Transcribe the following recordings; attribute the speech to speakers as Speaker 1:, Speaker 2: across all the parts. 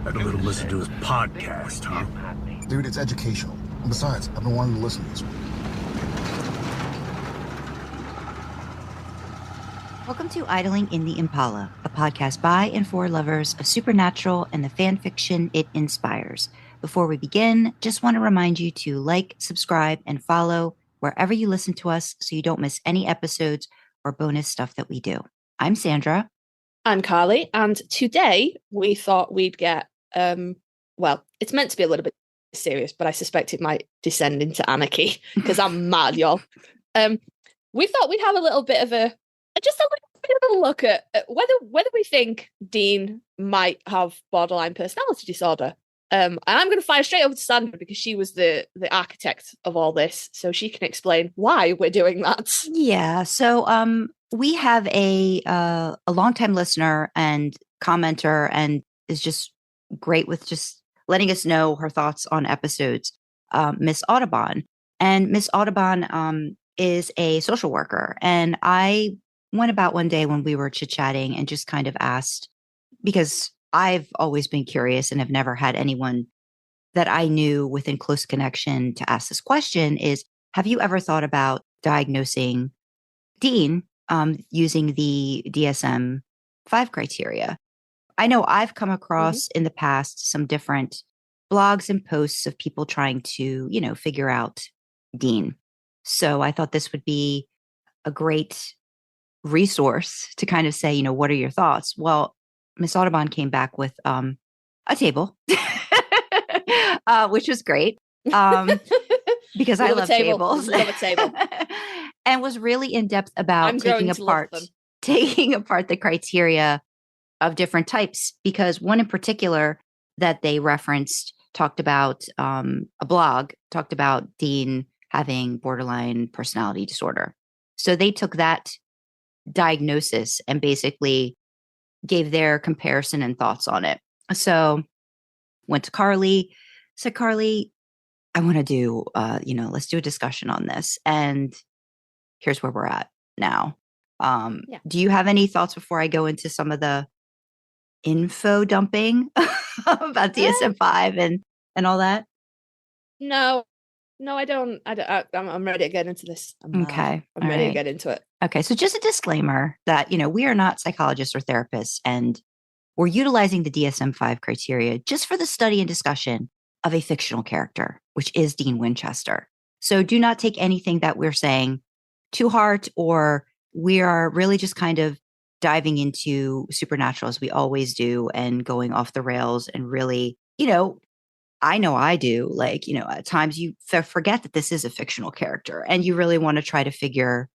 Speaker 1: Had a little listen to his podcast, huh?
Speaker 2: Dude, it's educational. And besides, I've been wanting to listen to this one.
Speaker 3: Welcome to Idling in the Impala, a podcast by and for lovers of supernatural and the fan fiction it inspires. Before we begin, just want to remind you to like, subscribe, and follow wherever you listen to us so you don't miss any episodes or bonus stuff that we do. I'm Sandra.
Speaker 4: I'm Karlee, and today we thought we'd get, well, it's meant to be a little bit serious, but I suspect it might descend into anarchy because I'm mad, y'all. We thought we'd have a little bit of a look at whether we think Dean might have borderline personality disorder. And I'm going to fire straight over to Sandra because she was the architect of all this, so she can explain why we're doing that.
Speaker 3: Yeah. So we have a longtime listener and commenter, and is just great with just letting us know her thoughts on episodes. Miss Autobahn, and Miss Autobahn is a social worker, and I went about one day when we were chit-chatting and just kind of asked, because I've always been curious and have never had anyone that I knew within close connection to ask this question, is, have you ever thought about diagnosing Dean using the DSM-5 criteria? I know I've come across in the past some different blogs and posts of people trying to, figure out Dean. So I thought this would be a great resource to kind of say, what are your thoughts? Well, Miss Autobahn came back with a table, which was great because I love tables.
Speaker 4: Love a table.
Speaker 3: And was really in depth about taking apart the criteria of different types, because one in particular that they referenced talked about Dean having borderline personality disorder. So they took that diagnosis and basically gave their comparison and thoughts on it. So went to Karlee, said, Karlee, I want to do, let's do a discussion on this. And here's where we're at now. Do you have any thoughts before I go into some of the info dumping about DSM-5 and all that? No, I don't. I'm ready to get into this. I'm ready to get into it. Okay. So just a disclaimer that, we are not psychologists or therapists, and we're utilizing the DSM-5 criteria just for the study and discussion of a fictional character, which is Dean Winchester. So do not take anything that we're saying to heart, or we are really just kind of diving into supernatural as we always do and going off the rails and really, I know I do, at times you forget that this is a fictional character and you really want to try to figure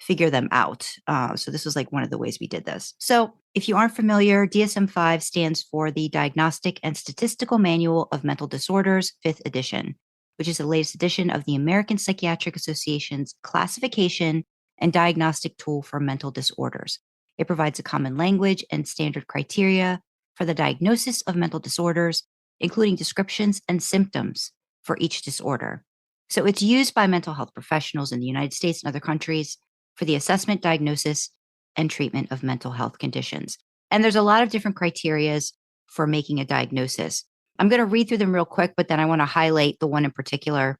Speaker 3: them out. So this was one of the ways we did this. So if you aren't familiar, DSM-5 stands for the Diagnostic and Statistical Manual of Mental Disorders, 5th edition, which is the latest edition of the American Psychiatric Association's classification and diagnostic tool for mental disorders. It provides a common language and standard criteria for the diagnosis of mental disorders, including descriptions and symptoms for each disorder. So it's used by mental health professionals in the United States and other countries for the assessment, diagnosis, and treatment of mental health conditions. And there's a lot of different criterias for making a diagnosis. I'm going to read through them real quick, but then I want to highlight the one in particular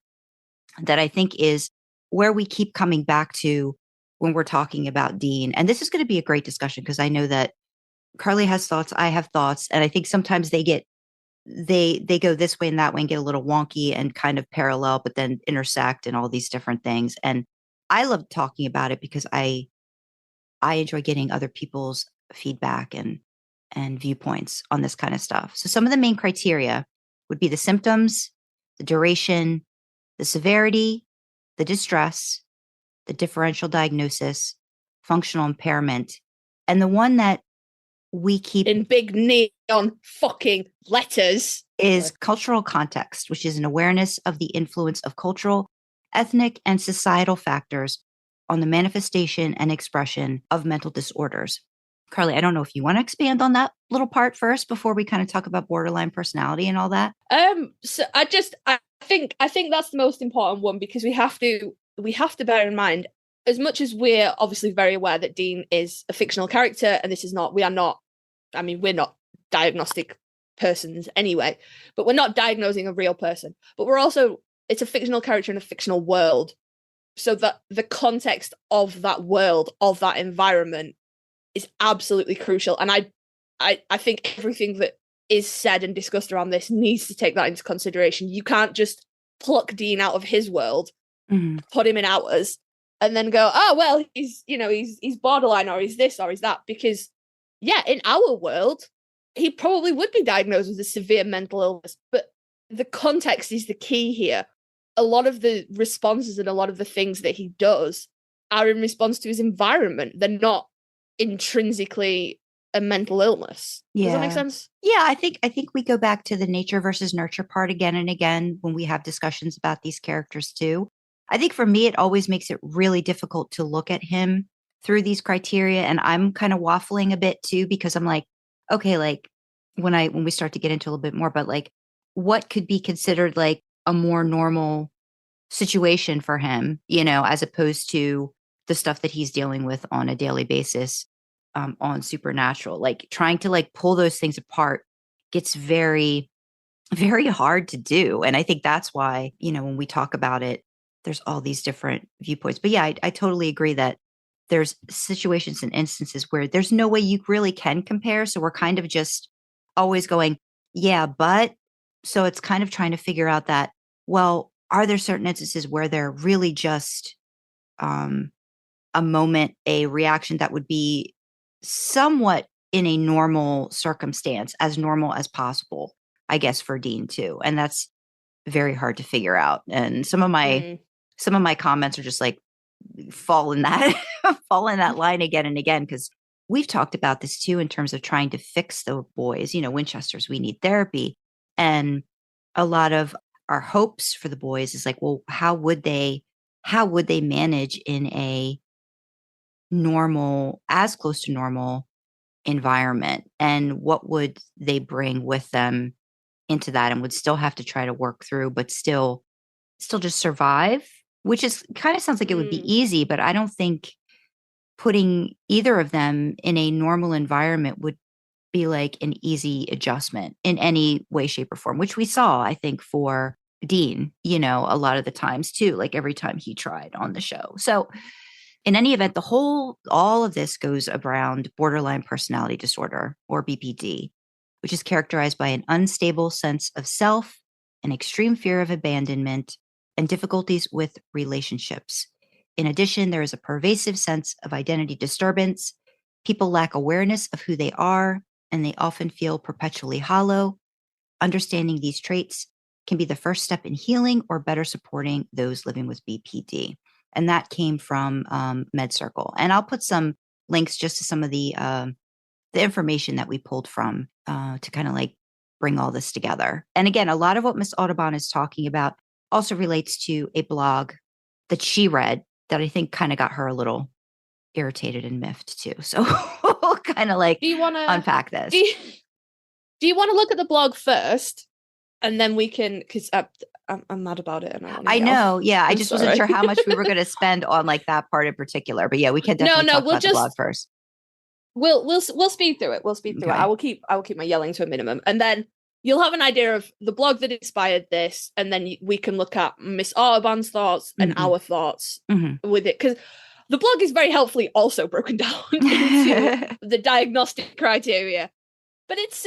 Speaker 3: that I think is where we keep coming back to when we're talking about Dean. And this is going to be a great discussion because I know that Karlee has thoughts, I have thoughts, and I think sometimes they go this way and that way and get a little wonky and kind of parallel, but then intersect and all these different things. And I love talking about it because I enjoy getting other people's feedback and viewpoints on this kind of stuff. So some of the main criteria would be the symptoms, the duration, the severity, the distress, the differential diagnosis, functional impairment, and the one that we keep
Speaker 4: in big neon fucking letters
Speaker 3: is cultural context, which is an awareness of the influence of cultural, ethnic, and societal factors on the manifestation and expression of mental disorders. Karlee, I don't know if you want to expand on that little part first before we kind of talk about borderline personality and all that.
Speaker 4: So I think that's the most important one, because we have to bear in mind, as much as we're obviously very aware that Dean is a fictional character and we're not diagnostic persons anyway. But we're not diagnosing a real person. But we're also, it's a fictional character in a fictional world. So that the context of that world, of that environment, is absolutely crucial. And I think everything that is said and discussed around this needs to take that into consideration. You can't just pluck Dean out of his world, put him in ours, and then go, oh, well, he's borderline, or he's this, or he's that. Because, yeah, in our world, he probably would be diagnosed with a severe mental illness. But the context is the key here. A lot of the responses and a lot of the things that he does are in response to his environment. They're not intrinsically a mental illness.
Speaker 3: Yeah.
Speaker 4: Does that make sense?
Speaker 3: Yeah, I think we go back to the nature versus nurture part again and again when we have discussions about these characters too. I think for me, it always makes it really difficult to look at him through these criteria. And I'm kind of waffling a bit too, because I'm like, okay, like when we start to get into a little bit more, but like what could be considered like a more normal situation for him, as opposed to the stuff that he's dealing with on a daily basis on Supernatural. Like trying to like pull those things apart gets very, very hard to do. And I think that's why, when we talk about it, there's all these different viewpoints. But yeah, I totally agree that there's situations and instances where there's no way you really can compare. So we're kind of just always going, yeah, but so it's kind of trying to figure out that, well, are there certain instances where they're really just a moment, a reaction that would be somewhat in a normal circumstance, as normal as possible, I guess, for Dean too. And that's very hard to figure out. And some of my comments are just like fall in that line again and again, because we've talked about this too in terms of trying to fix the boys. Winchesters, we need therapy. And a lot of our hopes for the boys is like, well, how would they manage in a normal, as close to normal environment, and what would they bring with them into that, and would still have to try to work through, but still just survive, which is kind of sounds like it would be easy, but I don't think putting either of them in a normal environment would be like an easy adjustment in any way, shape, or form, which we saw, I think, for Dean, a lot of the times too, like every time he tried on the show. So in any event, all of this goes around borderline personality disorder, or BPD, which is characterized by an unstable sense of self, an extreme fear of abandonment, and difficulties with relationships. In addition, there is a pervasive sense of identity disturbance. People lack awareness of who they are, and they often feel perpetually hollow. Understanding these traits can be the first step in healing or better supporting those living with BPD. And that came from MedCircle. And I'll put some links just to some of the information that we pulled from to kind of like bring all this together. And again, a lot of what Miss Autobahn is talking about also relates to a blog that she read that I think kind of got her a little irritated and miffed too. So we'll kind of like unpack this.
Speaker 4: Do you want to look at the blog first, and then we can, because I'm mad about it. And
Speaker 3: I know. Yeah. I just wasn't sure how much we were going to spend on like that part in particular, but yeah, we can definitely talk about the blog first.
Speaker 4: We'll speed through it. We'll speed through it. I will keep my yelling to a minimum, and then you'll have an idea of the blog that inspired this, and then we can look at Miss Autobahn's thoughts and our thoughts with it, because the blog is very helpfully also broken down into the diagnostic criteria, but it's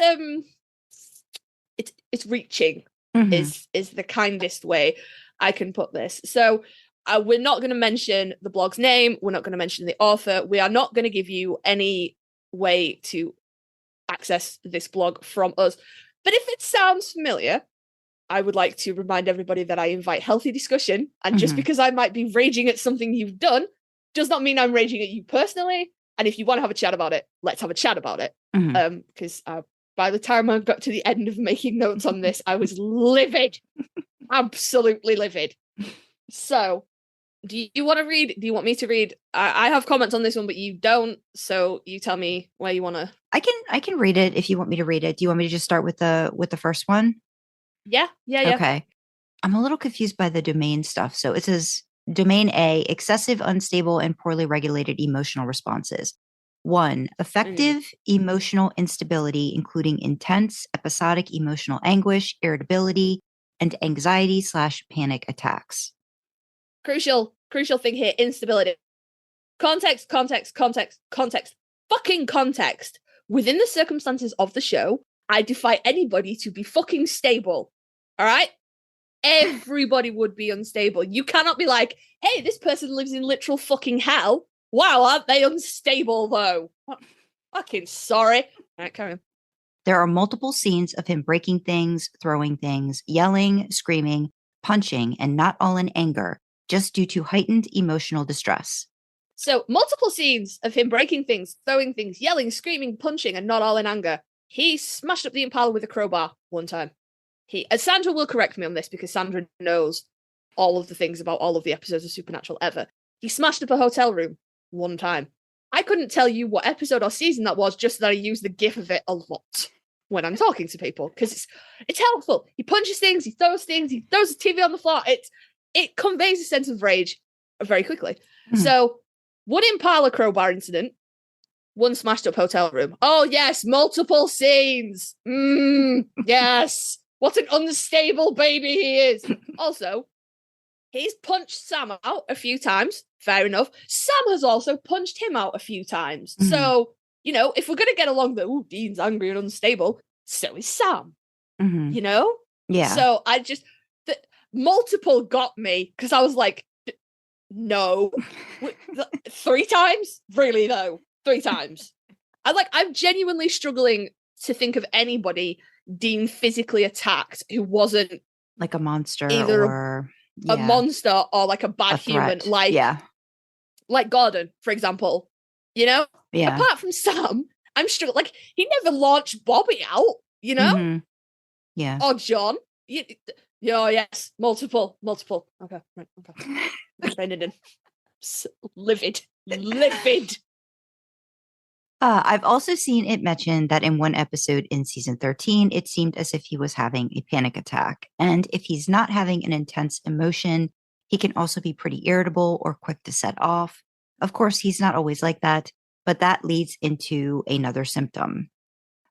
Speaker 4: reaching is the kindest way I can put this. So we're not going to mention the blog's name. We're not going to mention the author. We are not going to give you any way to access this blog from us. But if it sounds familiar, I would like to remind everybody that I invite healthy discussion. And just because I might be raging at something you've done does not mean I'm raging at you personally. And if you want to have a chat about it, let's have a chat about it. Because by the time I got to the end of making notes on this, I was livid. Absolutely livid. So do you want to read? Do you want me to read? I have comments on this one, but you don't. So you tell me where you want to.
Speaker 3: I can read it if you want me to read it. Do you want me to just start with the first one?
Speaker 4: Yeah.
Speaker 3: Okay. I'm a little confused by the domain stuff. So it says domain A, excessive, unstable, and poorly regulated emotional responses. 1, affective emotional instability, including intense episodic emotional anguish, irritability, and anxiety/panic attacks.
Speaker 4: Crucial thing here, instability. Context. Fucking context. Within the circumstances of the show, I defy anybody to be fucking stable. All right? Everybody would be unstable. You cannot be like, hey, this person lives in literal fucking hell. Wow, aren't they unstable, though? Fucking sorry. All right, carry on.
Speaker 3: There are multiple scenes of him breaking things, throwing things, yelling, screaming, punching, and not all in anger, just due to heightened emotional distress.
Speaker 4: So, multiple scenes of him breaking things, throwing things, yelling, screaming, punching, and not all in anger. He smashed up the Impala with a crowbar one time. Sandra will correct me on this because Sandra knows all of the things about all of the episodes of Supernatural ever. He smashed up a hotel room one time. I couldn't tell you what episode or season that was, just that I use the gif of it a lot when I'm talking to people because it's helpful. He punches things, he throws the TV on the floor. It conveys a sense of rage very quickly. So, one Impala crowbar incident, one smashed up hotel room. Oh yes, multiple scenes. Yes. What an unstable baby he is. Also, he's punched Sam out a few times. Fair enough. Sam has also punched him out a few times. So, if we're going to get along that, Dean's angry and unstable, so is Sam.
Speaker 3: Yeah.
Speaker 4: So multiple got me because I was like, no. 3 times? Really, though? 3 times. I'm genuinely struggling to think of anybody Dean physically attacked who wasn't
Speaker 3: like a monster
Speaker 4: either
Speaker 3: or
Speaker 4: a monster or like a bad human, like Gordon, for example. Yeah. Apart from Sam, I'm struggling. Like, he never launched Bobby out,
Speaker 3: Yeah.
Speaker 4: Or John. Yes, multiple. Okay, right, okay. Brendan, livid.
Speaker 3: I've also seen it mentioned that in one episode in season 13, it seemed as if he was having a panic attack. And if he's not having an intense emotion, he can also be pretty irritable or quick to set off. Of course, he's not always like that, but that leads into another symptom.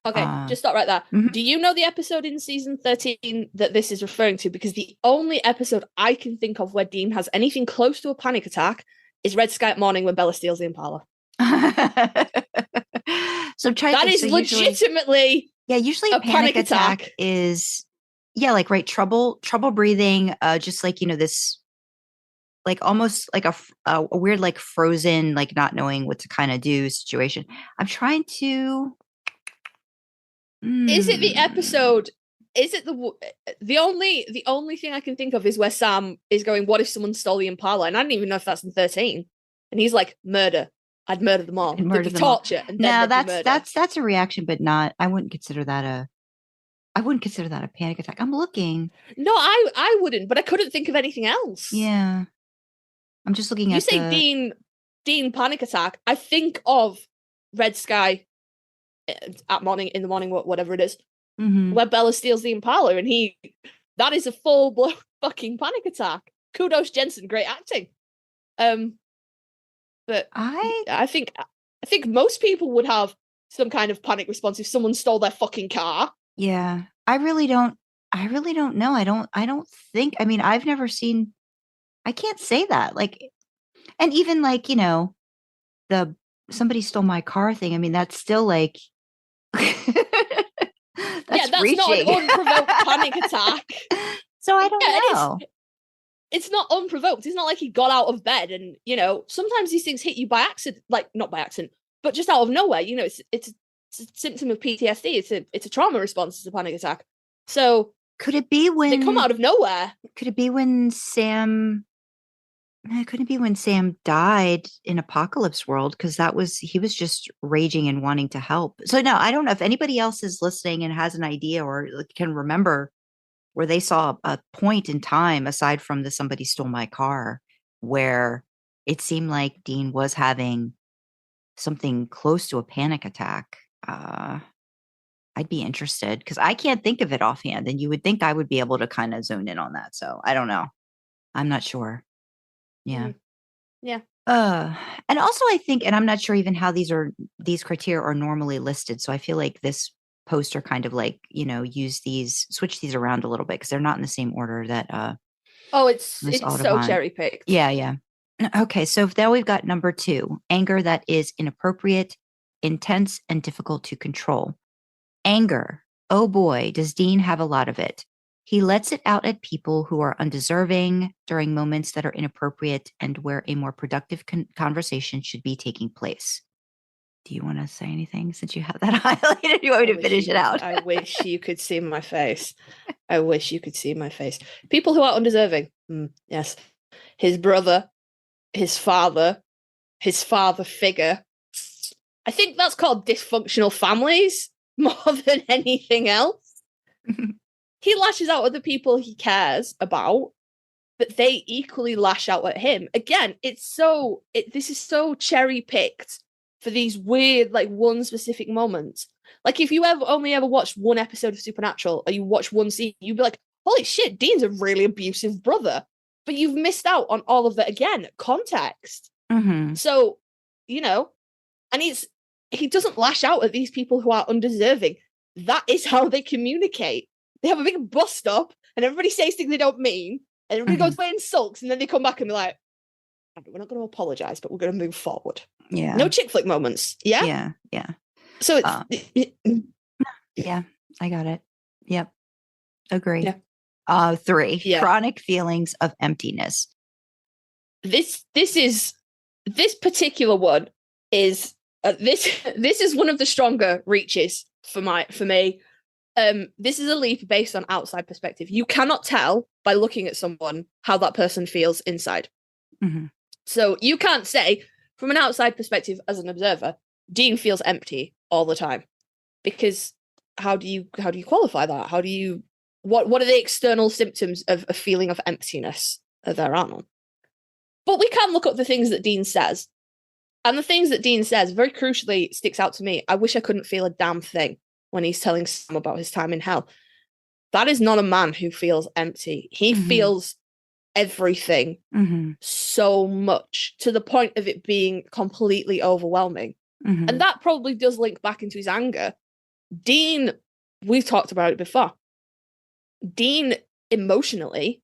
Speaker 4: Okay, just stop right there. Do you know the episode in season 13 that this is referring to? Because the only episode I can think of where Dean has anything close to a panic attack is Red Sky at Morning when Bella steals the Impala.
Speaker 3: So
Speaker 4: that is legitimately
Speaker 3: usually a panic attack is trouble breathing, just like this, like almost like a weird, like frozen, like not knowing what to kind of do situation. I'm trying to
Speaker 4: Is it the episode? Is it the only thing I can think of is where Sam is going, what if someone stole the Impala? And I don't even know if that's in 13. And he's like, murder. I'd murder them all. There'd be torture. And then
Speaker 3: that's a reaction, but not. I wouldn't consider that a panic attack. I'm looking.
Speaker 4: No, I wouldn't, but I couldn't think of anything else.
Speaker 3: Yeah, I'm just looking at.
Speaker 4: You say Dean panic attack. I think of Red Sky in the morning, whatever it is, where Bella steals the Impala, and that is a full blown fucking panic attack. Kudos, Jensen, great acting. But I think most people would have some kind of panic response if someone stole their fucking car.
Speaker 3: Yeah. I really don't know. I don't think, I mean, I've never seen, I can't say that. Like, and even like, the somebody stole my car thing. I mean, that's still like, that's reaching.
Speaker 4: Not an unprovoked panic attack.
Speaker 3: So I don't know.
Speaker 4: It's not unprovoked. It's not like he got out of bed and, sometimes these things hit you by accident, like not by accident, but just out of nowhere. It's a symptom of PTSD. It's a trauma response to a panic attack. So
Speaker 3: could it be when
Speaker 4: they come out of nowhere?
Speaker 3: Could it be when Sam died in Apocalypse World? Because he was just raging and wanting to help. So no, I don't know if anybody else is listening and has an idea or can remember where they saw a point in time aside from the somebody stole my car where it seemed like Dean was having something close to a panic attack. I'd be interested because I can't think of it offhand, and you would think I would be able to kind of zone in on that. So I don't know. I'm not sure. Yeah.
Speaker 4: Yeah.
Speaker 3: And also I think, and I'm not sure even how these criteria are normally listed. So I feel like this poster kind of like, switch these around a little bit because they're not in the same order that Miss
Speaker 4: It's so
Speaker 3: Autobahn.
Speaker 4: cherry picked.
Speaker 3: Yeah. Okay, so now we've got number 2, anger that is inappropriate, intense, and difficult to control. Anger. Oh boy, does Dean have a lot of it. He lets it out at people who are undeserving during moments that are inappropriate and where a more productive conversation should be taking place. Do you want to say anything since you have that highlighted? You want me to finish it out?
Speaker 4: I wish you could see my face. I wish you could see my face. People who are undeserving. Yes. His brother, his father figure. I think that's called dysfunctional families more than anything else. He lashes out at the people he cares about, but they equally lash out at him. Again, this is so cherry picked for these weird, like, one specific moment. Like, if you only ever watched one episode of Supernatural or you watch one scene, you'd be like, holy shit, Dean's a really abusive brother. But you've missed out on all of the, again, context.
Speaker 3: Mm-hmm.
Speaker 4: So, and he doesn't lash out at these people who are undeserving. That is how they communicate. They have a big bus stop and everybody says things they don't mean. And everybody goes away and sulks, and then they come back and be like, we're not going to apologize, but we're going to move forward.
Speaker 3: Yeah.
Speaker 4: No chick flick moments. Yeah?
Speaker 3: Yeah.
Speaker 4: So it's...
Speaker 3: yeah, I got it. Yep. Agree.
Speaker 4: Yeah.
Speaker 3: 3, chronic feelings of emptiness.
Speaker 4: This particular one is this is one of the stronger reaches for me. This is a leap based on outside perspective. You cannot tell by looking at someone how that person feels inside.
Speaker 3: Mm-hmm.
Speaker 4: So you can't say from an outside perspective as an observer, Dean feels empty all the time, because how do you qualify that? What are the external symptoms of a feeling of emptiness? There aren't none. But we can look up the things that Dean says. And the things that Dean says very crucially sticks out to me. I wish I couldn't feel a damn thing when he's telling Sam about his time in hell. That is not a man who feels empty. He feels everything so much, to the point of it being completely overwhelming. And that probably does link back into his anger. Dean, we've talked about it before. Dean emotionally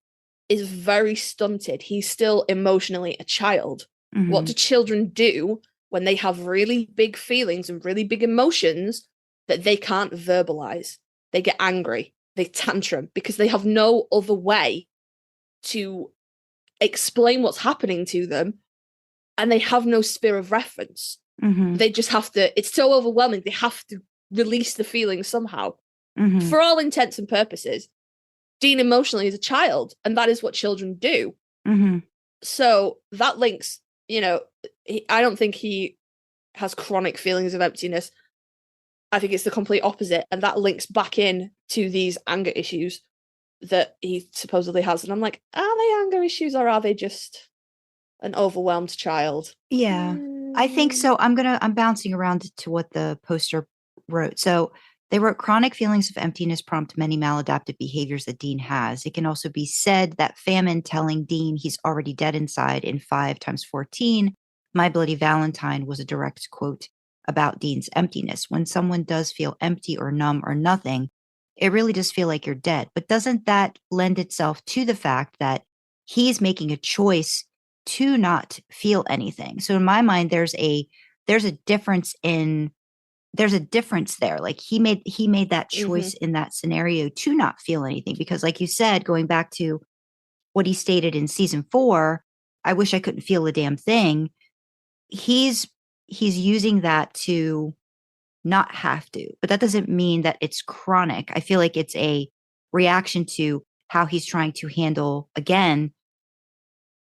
Speaker 4: is very stunted. He's still emotionally a child. What do children do when they have really big feelings and really big emotions that they can't verbalize? They get angry, they tantrum, because they have no other way to explain what's happening to them, and they have no sphere of reference. They just have to, it's so overwhelming, they have to release the feelings somehow. For all intents and purposes, Dean emotionally is a child, and that is what children do. So that links, I don't think he has chronic feelings of emptiness. I think it's the complete opposite, and that links back in to these anger issues that he supposedly has. And I'm like, are they anger issues, or are they just an overwhelmed child?
Speaker 3: Yeah, I think so. I'm bouncing around to what the poster wrote. So they wrote, chronic feelings of emptiness prompt many maladaptive behaviors that Dean has. It can also be said that famine telling Dean he's already dead inside in 5 times 14, My Bloody Valentine, was a direct quote about Dean's emptiness. When someone does feel empty or numb or nothing, it really does feel like you're dead. But doesn't that lend itself to the fact that he's making a choice to not feel anything? So in my mind, there's a difference there. Like he made that choice in that scenario to not feel anything, because like you said, going back to what he stated in season 4, I wish I couldn't feel a damn thing. He's using that to not have to, but that doesn't mean that it's chronic. I feel like it's a reaction to how he's trying to handle, again,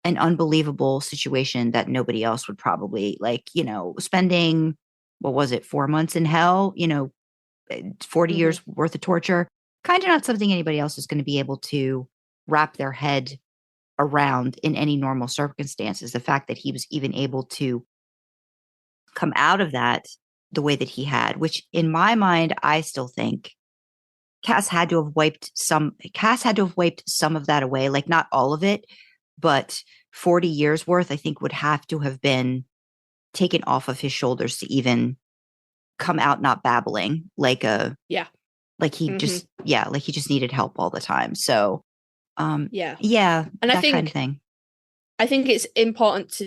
Speaker 3: an unbelievable situation that nobody else would probably, like, spending, what was it, 4 months in hell, 40 years worth of torture, kind of not something anybody else is going to be able to wrap their head around in any normal circumstances. The fact that he was even able to come out of that the way that he had, which in my mind, I still think Cass had to have wiped some of that away, like not all of it, but 40 years worth, I think, would have to have been taken off of his shoulders to even come out not babbling like he just needed help all the time. So
Speaker 4: and
Speaker 3: that kind of thing.
Speaker 4: I think it's important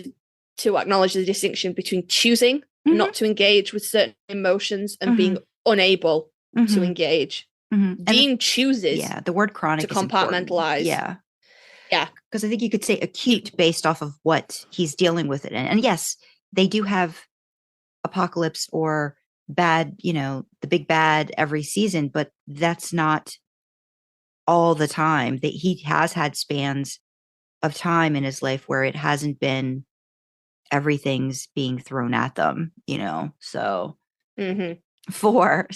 Speaker 4: to acknowledge the distinction between choosing not to engage with certain emotions and being unable to engage. Dean chooses
Speaker 3: the word chronic
Speaker 4: to compartmentalize.
Speaker 3: Important. Yeah, because I think you could say acute based off of what he's dealing with it. And yes, they do have apocalypse or bad, the big bad every season, but that's not all the time. That he has had spans of time in his life where it hasn't been everything's being thrown at them, so for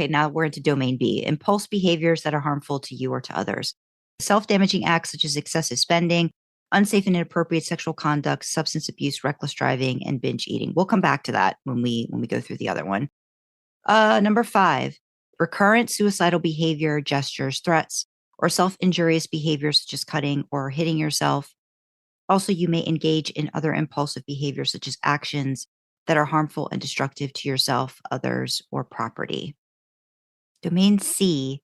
Speaker 3: now we're into domain B, impulse behaviors that are harmful to you or to others, self-damaging acts such as excessive spending, unsafe and inappropriate sexual conduct, substance abuse, reckless driving, and binge eating. We'll come back to that when we go through the other one. Number 5, recurrent suicidal behavior, gestures, threats, or self-injurious behaviors such as cutting or hitting yourself. Also, you may engage in other impulsive behaviors such as actions that are harmful and destructive to yourself, others, or property. Domain C,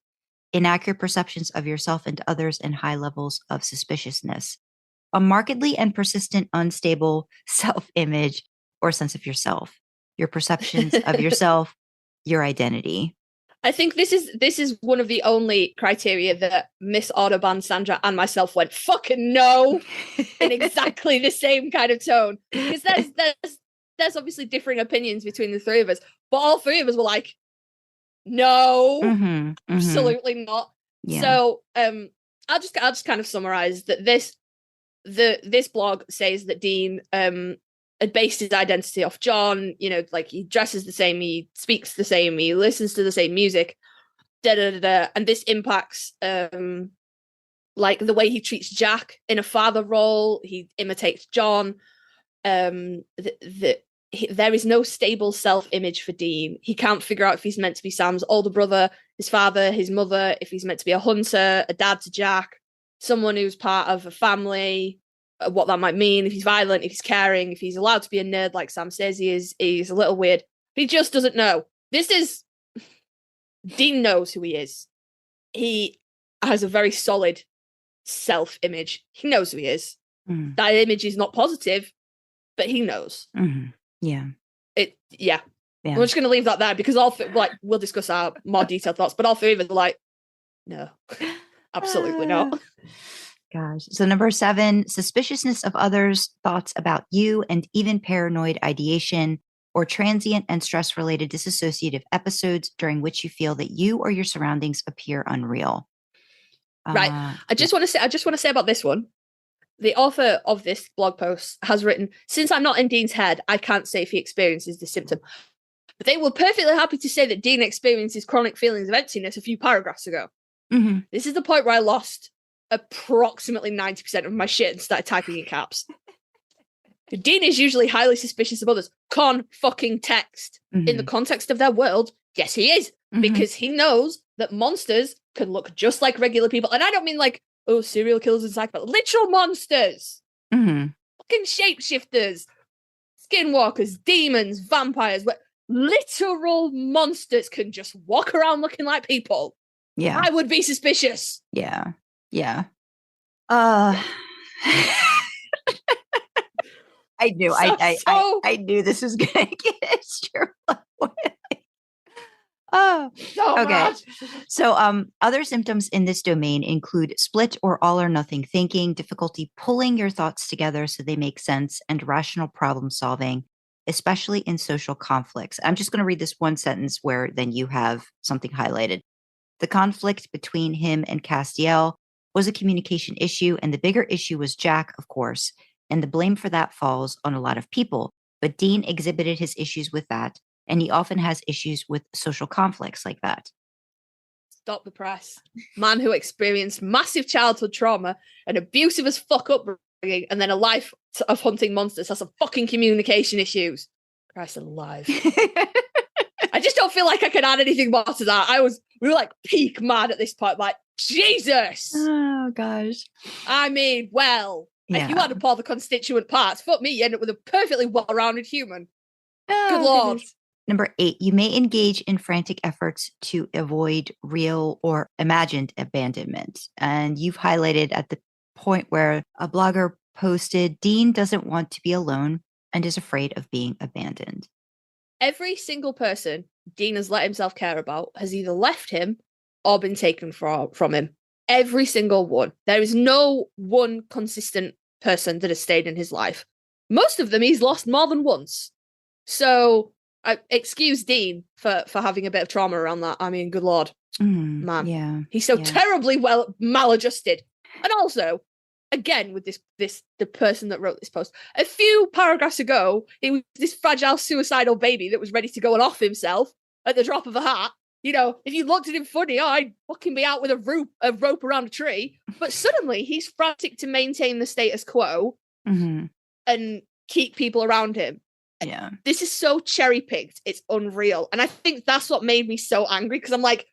Speaker 3: inaccurate perceptions of yourself and others and high levels of suspiciousness. A markedly and persistent unstable self-image or sense of yourself, your perceptions of yourself, your identity.
Speaker 4: I think this is one of the only criteria that Miss Autobahn, Sandra, and myself went fucking no in exactly the same kind of tone. Because there's obviously differing opinions between the three of us, but all three of us were like, no, absolutely not. Yeah. So I'll just kind of summarize that this blog says that Dean had based his identity off John, like he dresses the same, he speaks the same, he listens to the same music, and this impacts like the way he treats Jack in a father role. He imitates John. There is no stable self-image for Dean. He can't figure out if he's meant to be Sam's older brother, his father, his mother, if he's meant to be a hunter, a dad to Jack, someone who's part of a family, what that might mean, if he's violent, if he's caring, if he's allowed to be a nerd like Sam says he is. He's a little weird. He just doesn't know. Dean knows who he is. He has a very solid self-image. He knows who he is. That image is not positive, but he knows.
Speaker 3: Yeah.
Speaker 4: We're just going to leave that there because we'll discuss our more detailed thoughts, but all three of us are like, no, absolutely not.
Speaker 3: Gosh. So number 7, suspiciousness of others, thoughts about you, and even paranoid ideation or transient and stress-related dissociative episodes during which you feel that you or your surroundings appear unreal.
Speaker 4: Right. I just want to say about this one. The author of this blog post has written, since I'm not in Dean's head, I can't say if he experiences this symptom. But they were perfectly happy to say that Dean experiences chronic feelings of emptiness a few paragraphs ago. This is the point where I lost approximately 90% of my shit and started typing in caps. Dean is usually highly suspicious of others. Fucking text. In the context of their world, yes, he is. Because he knows that monsters can look just like regular people. And I don't mean like, serial killers and psychopaths. Literal monsters. Fucking shapeshifters. Skinwalkers. Demons. Vampires. Literal monsters can just walk around looking like people.
Speaker 3: Yeah.
Speaker 4: I would be suspicious.
Speaker 3: Yeah. I knew I knew this was gonna get extra. Okay. So other symptoms in this domain include split or all or nothing thinking, difficulty pulling your thoughts together so they make sense, and rational problem solving, especially in social conflicts. I'm just going to read this one sentence where then you have something highlighted. The conflict between him and Castiel was a communication issue, and the bigger issue was Jack, of course, and the blame for that falls on a lot of people. But Dean exhibited his issues with that, and he often has issues with social conflicts like that.
Speaker 4: Stop the press. Man who experienced massive childhood trauma, an abusive as fuck upbringing, and then a life of hunting monsters has some fucking communication issues. Christ alive. I just don't feel like I can add anything more to that. We were like peak mad at this point, like, Jesus.
Speaker 3: Oh, gosh.
Speaker 4: I mean, well, If you had to pull the constituent parts, fuck me, you end up with a perfectly well-rounded human. Good Lord.
Speaker 3: Goodness. Number 8, you may engage in frantic efforts to avoid real or imagined abandonment. And you've highlighted at the point where a blogger posted, Dean doesn't want to be alone and is afraid of being abandoned.
Speaker 4: Every single person Dean has let himself care about has either left him or been taken from him. Every single one. There is no one consistent person that has stayed in his life. Most of them he's lost more than once. So I excuse Dean for having a bit of trauma around that. I mean, good Lord, man.
Speaker 3: Yeah.
Speaker 4: He's so terribly maladjusted. And also, again, with the person that wrote this post, a few paragraphs ago, he was this fragile suicidal baby that was ready to go and off himself at the drop of a hat. You know, if you looked at him funny, I'd fucking be out with a rope around a tree. But suddenly he's frantic to maintain the status quo and keep people around him.
Speaker 3: Yeah.
Speaker 4: This is so cherry-picked. It's unreal. And I think that's what made me so angry, because I'm like,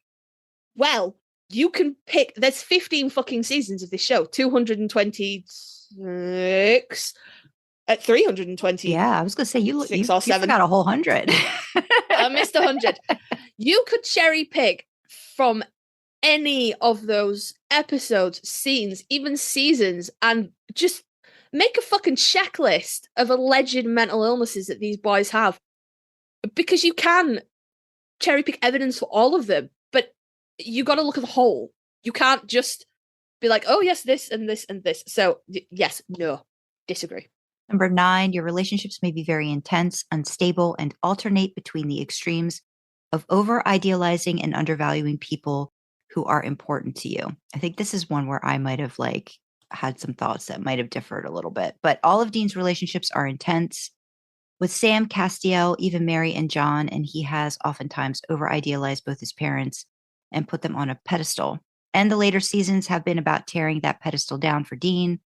Speaker 4: well, you can pick, there's 15 fucking seasons of this show, 226 at 320.
Speaker 3: Yeah, I was going to say, you
Speaker 4: or 7.
Speaker 3: Got a whole 100.
Speaker 4: I missed 100. You could cherry pick from any of those episodes, scenes, even seasons, and just make a fucking checklist of alleged mental illnesses that these boys have. Because you can cherry pick evidence for all of them, but you got to look at the whole. You can't just be like, oh, yes, this and this and this. So, yes, no, disagree.
Speaker 3: Number 9, your relationships may be very intense, unstable, and alternate between the extremes of over-idealizing and undervaluing people who are important to you. I think this is one where I might have had some thoughts that might have differed a little bit. But all of Dean's relationships are intense. With Sam, Castiel, even Mary and John, and he has oftentimes over-idealized both his parents and put them on a pedestal. And the later seasons have been about tearing that pedestal down for Dean.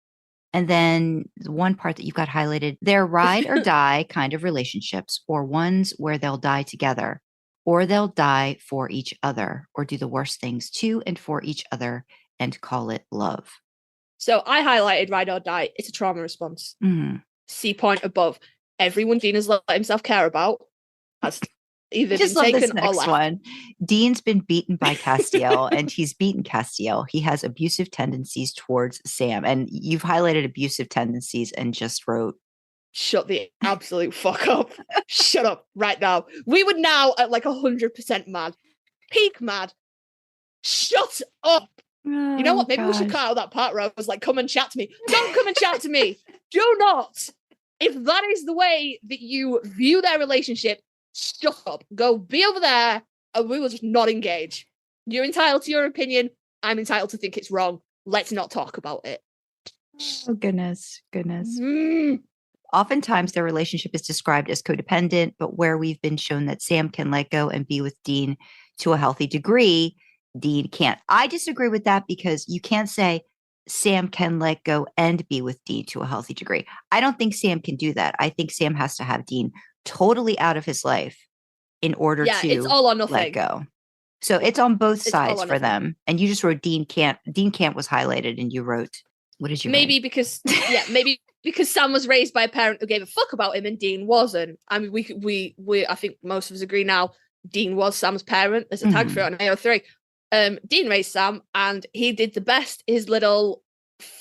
Speaker 3: And then the one part that you've got highlighted, they're ride or die kind of relationships, or ones where they'll die together, or they'll die for each other, or do the worst things to and for each other and call it love.
Speaker 4: So I highlighted ride or die. It's a trauma response. See point above. Everyone Dean has let himself care about has either been taken or left.
Speaker 3: One. Dean's been beaten by Castiel, and he's beaten Castiel. He has abusive tendencies towards Sam, and you've highlighted abusive tendencies and just wrote,
Speaker 4: shut the absolute fuck up. Shut up right now. We would now at like 100% mad. Peak mad. Shut up.
Speaker 3: Oh,
Speaker 4: you know what? Maybe we should cut out that part where I was like, come and chat to me. Don't come and chat to me. Do not. If that is the way that you view their relationship, shut up. Go be over there and we will just not engage. You're entitled to your opinion. I'm entitled to think it's wrong. Let's not talk about it.
Speaker 3: Oh, goodness. Oftentimes their relationship is described as codependent, but where we've been shown that Sam can let go and be with Dean to a healthy degree, Dean can't. I disagree with that, because you can't say Sam can let go and be with Dean to a healthy degree. I don't think Sam can do that. I think Sam has to have Dean totally out of his life in order to
Speaker 4: it's all or nothing.
Speaker 3: Let go. So it's on both sides for them. And you just wrote Dean can't. Dean can't was highlighted, and you wrote, what did you
Speaker 4: maybe
Speaker 3: write?
Speaker 4: maybe because Sam was raised by a parent who gave a fuck about him and Dean wasn't. I mean, we I think most of us agree now, Dean was Sam's parent. There's a tag for it on AO3. Dean raised Sam, and he did the best his little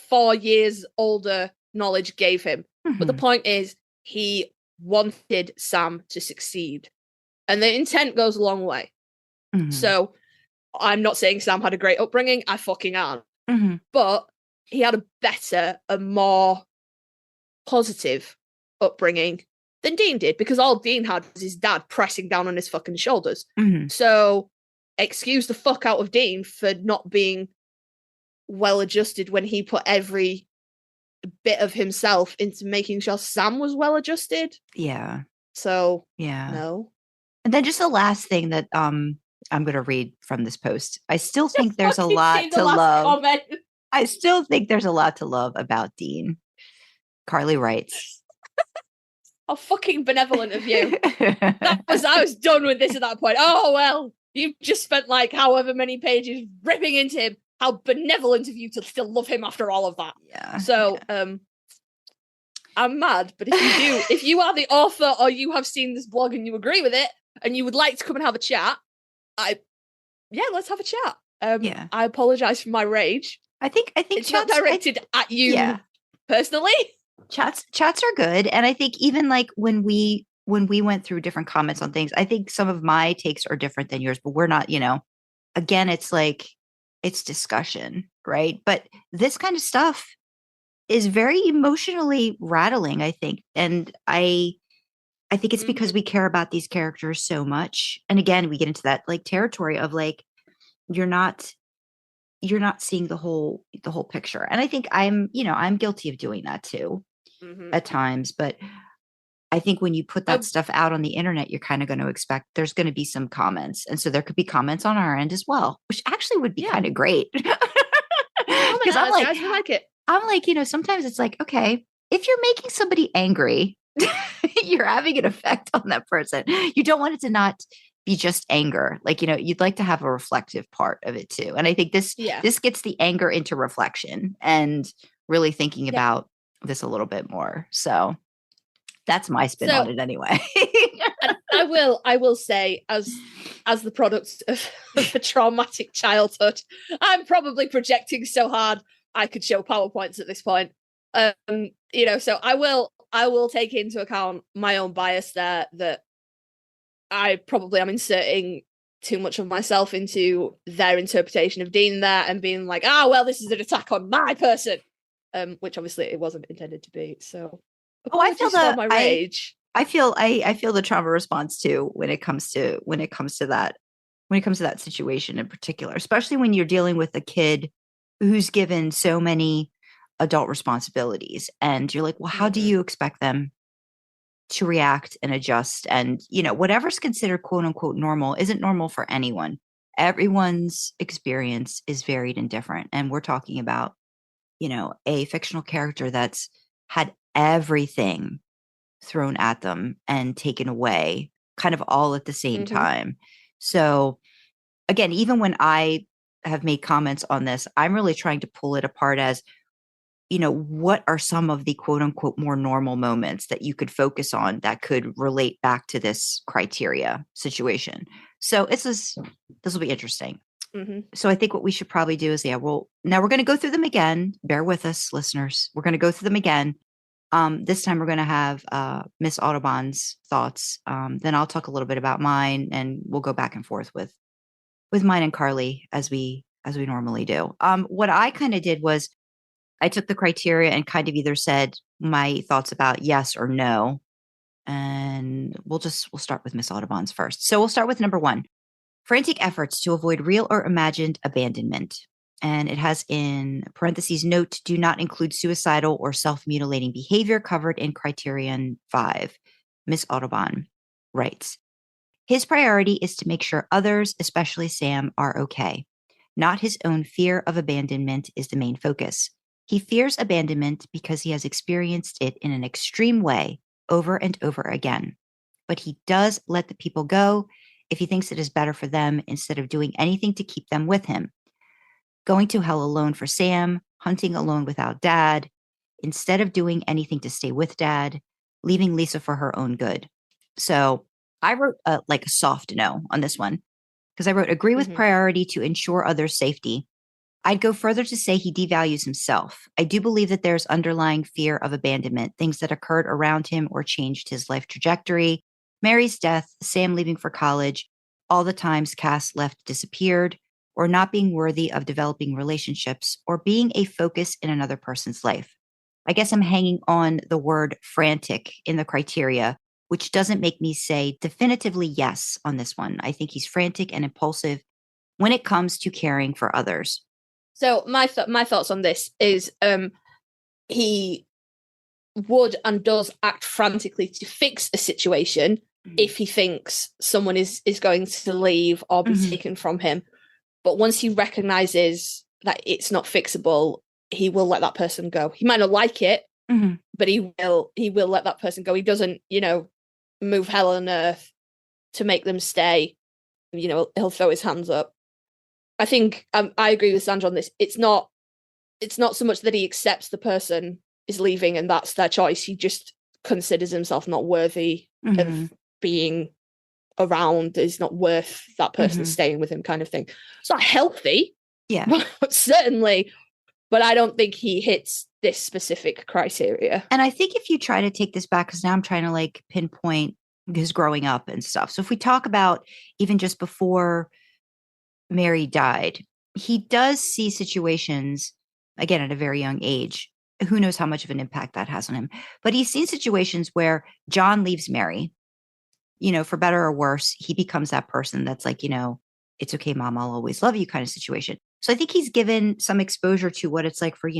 Speaker 4: 4 years older knowledge gave him. But the point is, he wanted Sam to succeed, and the intent goes a long way. So I'm not saying Sam had a great upbringing. I fucking aren't. But he had a better, a more positive upbringing than Dean did, because all Dean had was his dad pressing down on his fucking shoulders. So excuse the fuck out of Dean for not being well adjusted when he put every bit of himself into making sure Sam was well adjusted.
Speaker 3: Yeah.
Speaker 4: So
Speaker 3: no. And then just the last thing that I'm going to read from this post. I still think there's a lot to love.
Speaker 4: Comment.
Speaker 3: I still think there's a lot to love about Dean. Karlee writes,
Speaker 4: how fucking benevolent of you. I was done with this at that point. Oh, well, you just spent like however many pages ripping into him. How benevolent of you to still love him after all of that.
Speaker 3: Yeah.
Speaker 4: So, I'm mad, but if you are the author or you have seen this blog and you agree with it and you would like to come and have a chat, let's have a chat. I apologize for my rage.
Speaker 3: I think
Speaker 4: it's not directed at you personally.
Speaker 3: Chats are good, and I think even like when we went through different comments on things, I think some of my takes are different than yours, but we're not, again, it's like it's discussion, right? But this kind of stuff is very emotionally rattling, I think. And I think it's because we care about these characters so much. And again, we get into that like territory of like, you're not seeing the whole picture. And I think I'm guilty of doing that too at times. But I think when you put that stuff out on the internet, you're kind of going to expect there's going to be some comments. And so there could be comments on our end as well, which actually would be kind of great. Because I'm like,
Speaker 4: guys, we like it.
Speaker 3: I'm like, sometimes it's like, okay, if you're making somebody angry, you're having an effect on that person. You don't want it to not be just anger. Like, you'd like to have a reflective part of it too. And I think this gets the anger into reflection and really thinking about this a little bit more. So that's my spin on it anyway.
Speaker 4: I will say, as the product of a traumatic childhood, I'm probably projecting so hard I could show PowerPoints at this point. So I will take into account my own bias there, that I probably am inserting too much of myself into their interpretation of Dean there and being like, well, this is an attack on my person, which obviously it wasn't intended to be. So
Speaker 3: I feel
Speaker 4: my rage.
Speaker 3: I feel the trauma response too when it comes to that situation in particular, especially when you're dealing with a kid who's given so many adult responsibilities, and you're like, well, how do you expect them to react and adjust? And whatever's considered quote unquote normal isn't normal for anyone. Everyone's experience is varied and different, and we're talking about a fictional character that's had everything thrown at them and taken away kind of all at the same time. So again, even when I have made comments on this, I'm really trying to pull it apart as, what are some of the quote unquote more normal moments that you could focus on that could relate back to this criteria situation. So this will be interesting. So I think what we should probably do is, now we're going to go through them again. Bear with us, listeners. We're going to go through them again. This time we're going to have Miss Autobahn's thoughts. Then I'll talk a little bit about mine, and we'll go back and forth with mine and Karlee as we normally do. What I kind of did was I took the criteria and kind of either said my thoughts about yes or no. And we'll start with Miss Autobahn's first. So we'll start with number 1, frantic efforts to avoid real or imagined abandonment. And it has in parentheses, note, do not include suicidal or self-mutilating behavior covered in criterion 5. Miss Autobahn writes, his priority is to make sure others, especially Sam, are okay. Not his own fear of abandonment is the main focus. He fears abandonment because he has experienced it in an extreme way over and over again. But he does let the people go if he thinks it is better for them instead of doing anything to keep them with him. Going to hell alone for Sam, hunting alone without Dad, instead of doing anything to stay with Dad, leaving Lisa for her own good. So I wrote a soft no on this one, because I wrote agree with priority to ensure others' safety. I'd go further to say he devalues himself. I do believe that there's underlying fear of abandonment, things that occurred around him or changed his life trajectory. Mary's death, Sam leaving for college, all the times Cass left disappeared, or not being worthy of developing relationships, or being a focus in another person's life. I guess I'm hanging on the word frantic in the criteria, which doesn't make me say definitively yes on this one. I think he's frantic and impulsive when it comes to caring for others.
Speaker 4: So my thoughts on this is he would and does act frantically to fix a situation if he thinks someone is going to leave or be taken from him. But once he recognizes that it's not fixable, he will let that person go. He might not like it, but he will let that person go. He doesn't, move hell on earth to make them stay. He'll throw his hands up. I think I agree with Sandra on this. It's not so much that he accepts the person is leaving and that's their choice. He just considers himself not worthy of being around, is not worth that person staying with him, kind of thing. It's not healthy, certainly, but I don't think he hits this specific criteria.
Speaker 3: And I think if you try to take this back, because now I'm trying to like pinpoint his growing up and stuff. So if we talk about even just before Mary died, he does see situations, again, at a very young age. Who knows how much of an impact that has on him? But he's seen situations where John leaves Mary, for better or worse. He becomes that person that's like, it's okay, mom, I'll always love you kind of situation. So I think he's given some exposure to what it's like for,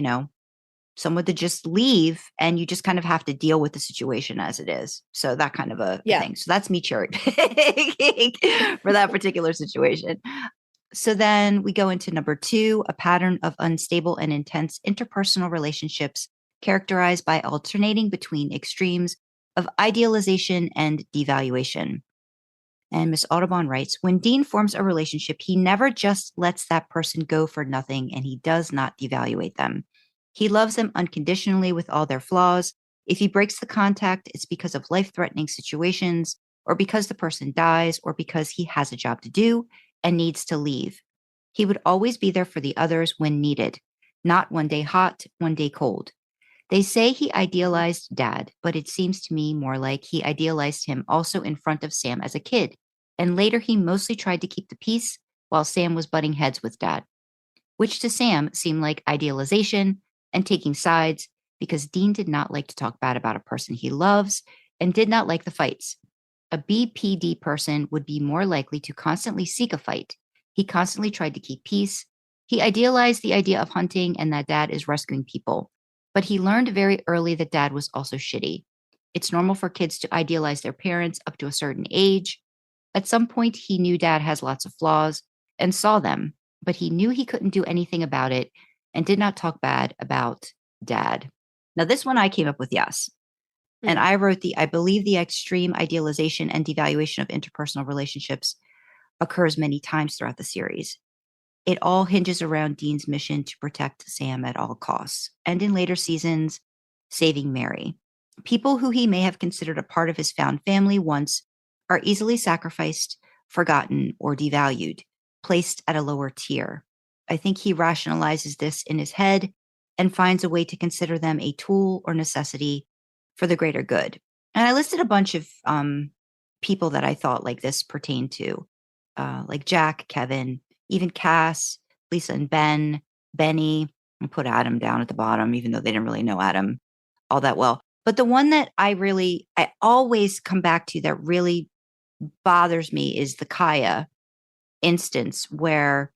Speaker 3: someone to just leave and you just kind of have to deal with the situation as it is. So that kind of a thing. So that's me cherry picking for that particular situation. So then we go into number 2, a pattern of unstable and intense interpersonal relationships characterized by alternating between extremes of idealization and devaluation. And Miss Autobahn writes, when Dean forms a relationship, he never just lets that person go for nothing, and he does not devaluate them. He loves them unconditionally with all their flaws. If he breaks the contact, it's because of life-threatening situations, or because the person dies, or because he has a job to do and needs to leave. He would always be there for the others when needed, not one day hot, one day cold. They say he idealized Dad, but it seems to me more like he idealized him also in front of Sam as a kid, and later he mostly tried to keep the peace while Sam was butting heads with Dad, which to Sam seemed like idealization and taking sides, because Dean did not like to talk bad about a person he loves and did not like the fights. A BPD person would be more likely to constantly seek a fight. He constantly tried to keep peace. He idealized the idea of hunting and that Dad is rescuing people. But he learned very early that Dad was also shitty. It's normal for kids to idealize their parents up to a certain age. At some point, he knew Dad has lots of flaws and saw them, but he knew he couldn't do anything about it and did not talk bad about Dad. Now, this one I came up with, yes. And I wrote I believe the extreme idealization and devaluation of interpersonal relationships occurs many times throughout the series. It all hinges around Dean's mission to protect Sam at all costs, and in later seasons, saving Mary. People who he may have considered a part of his found family once are easily sacrificed, forgotten, or devalued, placed at a lower tier. I think he rationalizes this in his head and finds a way to consider them a tool or necessity for the greater good. And I listed a bunch of people that I thought like this pertained to, like Jack, Kevin, even Cass, Lisa and Ben, Benny, and put Adam down at the bottom, even though they didn't really know Adam all that well. But the one that I always come back to that really bothers me is the Kaya instance, where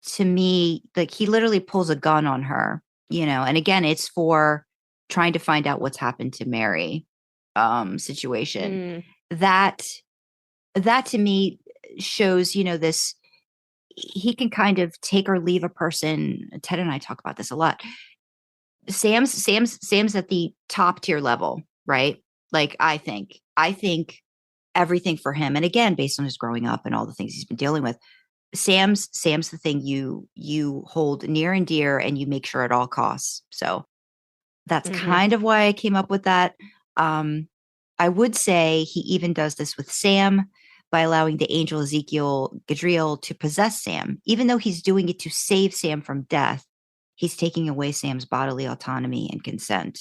Speaker 3: to me, like, he literally pulls a gun on her, and again, it's for trying to find out what's happened to Mary situation. That to me shows, this, he can kind of take or leave a person. Ted and I talk about this a lot. Sam's at the top tier level, right? Like, I think everything for him, and again, based on his growing up and all the things he's been dealing with, Sam's the thing you hold near and dear, and you make sure at all costs. So that's kind of why I came up with that. I would say he even does this with Sam by allowing the angel Ezekiel Gadriel to possess Sam. Even though he's doing it to save Sam from death, he's taking away Sam's bodily autonomy and consent.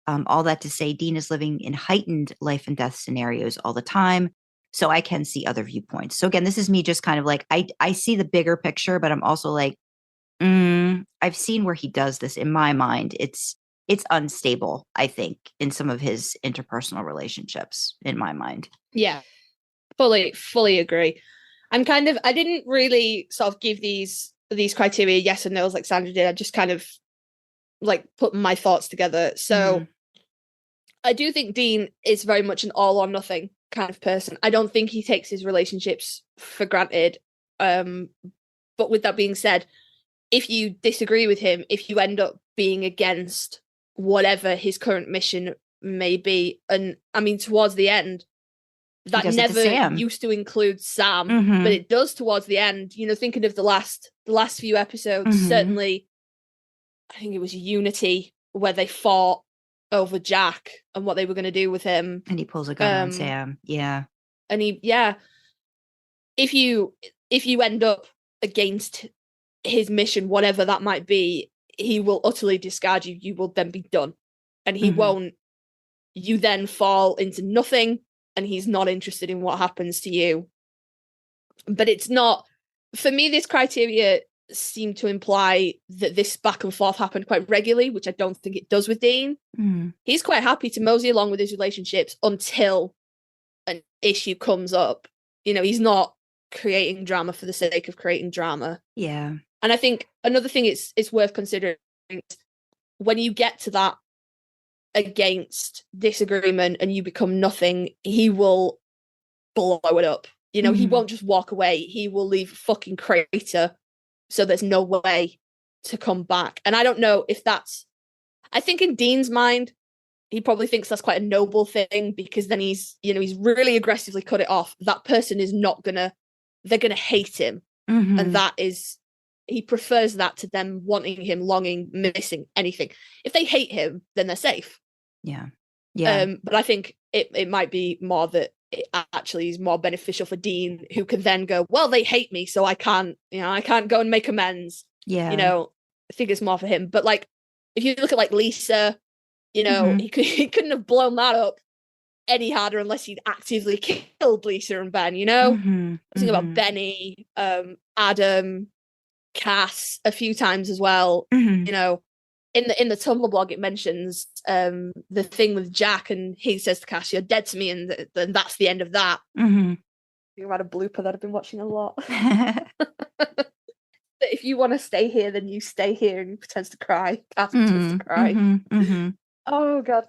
Speaker 3: All that to say, Dean is living in heightened life and death scenarios all the time, so I can see other viewpoints. So again, this is me just kind of like, I see the bigger picture, but I'm also like, I've seen where he does this. In my mind, it's unstable, I think, in some of his interpersonal relationships, in my mind.
Speaker 4: Yeah. Fully agree. I didn't really sort of give these criteria yes and no's like Sandra did. I just kind of like put my thoughts together. So I do think Dean is very much an all or nothing kind of person. I don't think he takes his relationships for granted. But with that being said, if you disagree with him, if you end up being against whatever his current mission may be, and I mean, towards the end, that never used to include Sam, but it does towards the end. Thinking of the last few episodes, certainly, I think it was Unity where they fought over Jack and what they were going to do with him.
Speaker 3: And he pulls a gun on Sam. Yeah.
Speaker 4: And if you end up against his mission, whatever that might be, he will utterly discard you. You will then be done. And he won't, you then fall into nothing, and he's not interested in what happens to you. But it's not, for me, this criteria seemed to imply that this back and forth happened quite regularly, which I don't think it does with Dean. He's quite happy to mosey along with his relationships until an issue comes up. You know, he's not creating drama for the sake of creating drama.
Speaker 3: Yeah.
Speaker 4: And I think another thing it's worth considering is when you get to that against disagreement and you become nothing, he will blow it up. You know, he won't just walk away. He will leave a fucking crater so there's no way to come back. And I don't know if that's, I think in Dean's mind, he probably thinks that's quite a noble thing, because then he's really aggressively cut it off. That person is not gonna, they're gonna hate him. And that is, he prefers that to them wanting him, longing, missing anything. If they hate him, then they're safe.
Speaker 3: Yeah.
Speaker 4: But I think it might be more that it actually is more beneficial for Dean, who can then go, well, they hate me, so I can't go and make amends.
Speaker 3: Yeah.
Speaker 4: You know, I think it's more for him. But like, if you look at like Lisa, you know, he couldn't have blown that up any harder unless he'd actively killed Lisa and Ben, you know? I think about Benny, Adam, Cass a few times as well. You know, in the Tumblr blog, it mentions the thing with Jack, and he says to Cass, "You're dead to me," and then that's the end of that. You had a blooper that I've been watching a lot. If you want to stay here, then you stay here, and he pretends to cry. Cass pretends to cry. Oh god.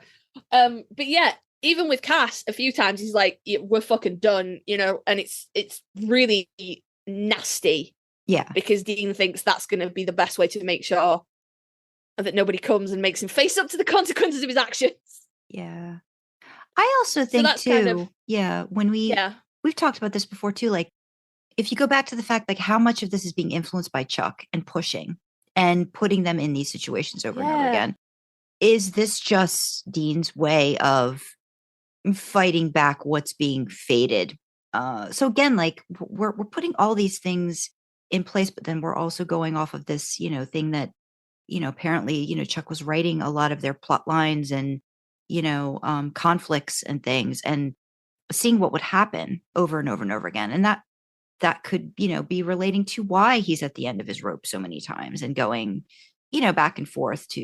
Speaker 4: But yeah, even with Cass, a few times he's like, "We're fucking done," you know, and it's really nasty.
Speaker 3: Yeah,
Speaker 4: because Dean thinks that's going to be the best way to make sure that nobody comes and makes him face up to the consequences of his actions.
Speaker 3: Yeah. I also think too,
Speaker 4: kind of,
Speaker 3: when we've talked about this before too, like if you go back to the fact, like how much of this is being influenced by Chuck and pushing and putting them in these situations over and over again. Is this just Dean's way of fighting back what's being fated? So again, like we're putting all these things in place, but then we're also going off of this, you know, thing that, you know, apparently, you know, Chuck was writing a lot of their plot lines and, you know, conflicts and things, and seeing what would happen over and over and over again. And that could, you know, be relating to why he's at the end of his rope so many times and going, you know, back and forth to,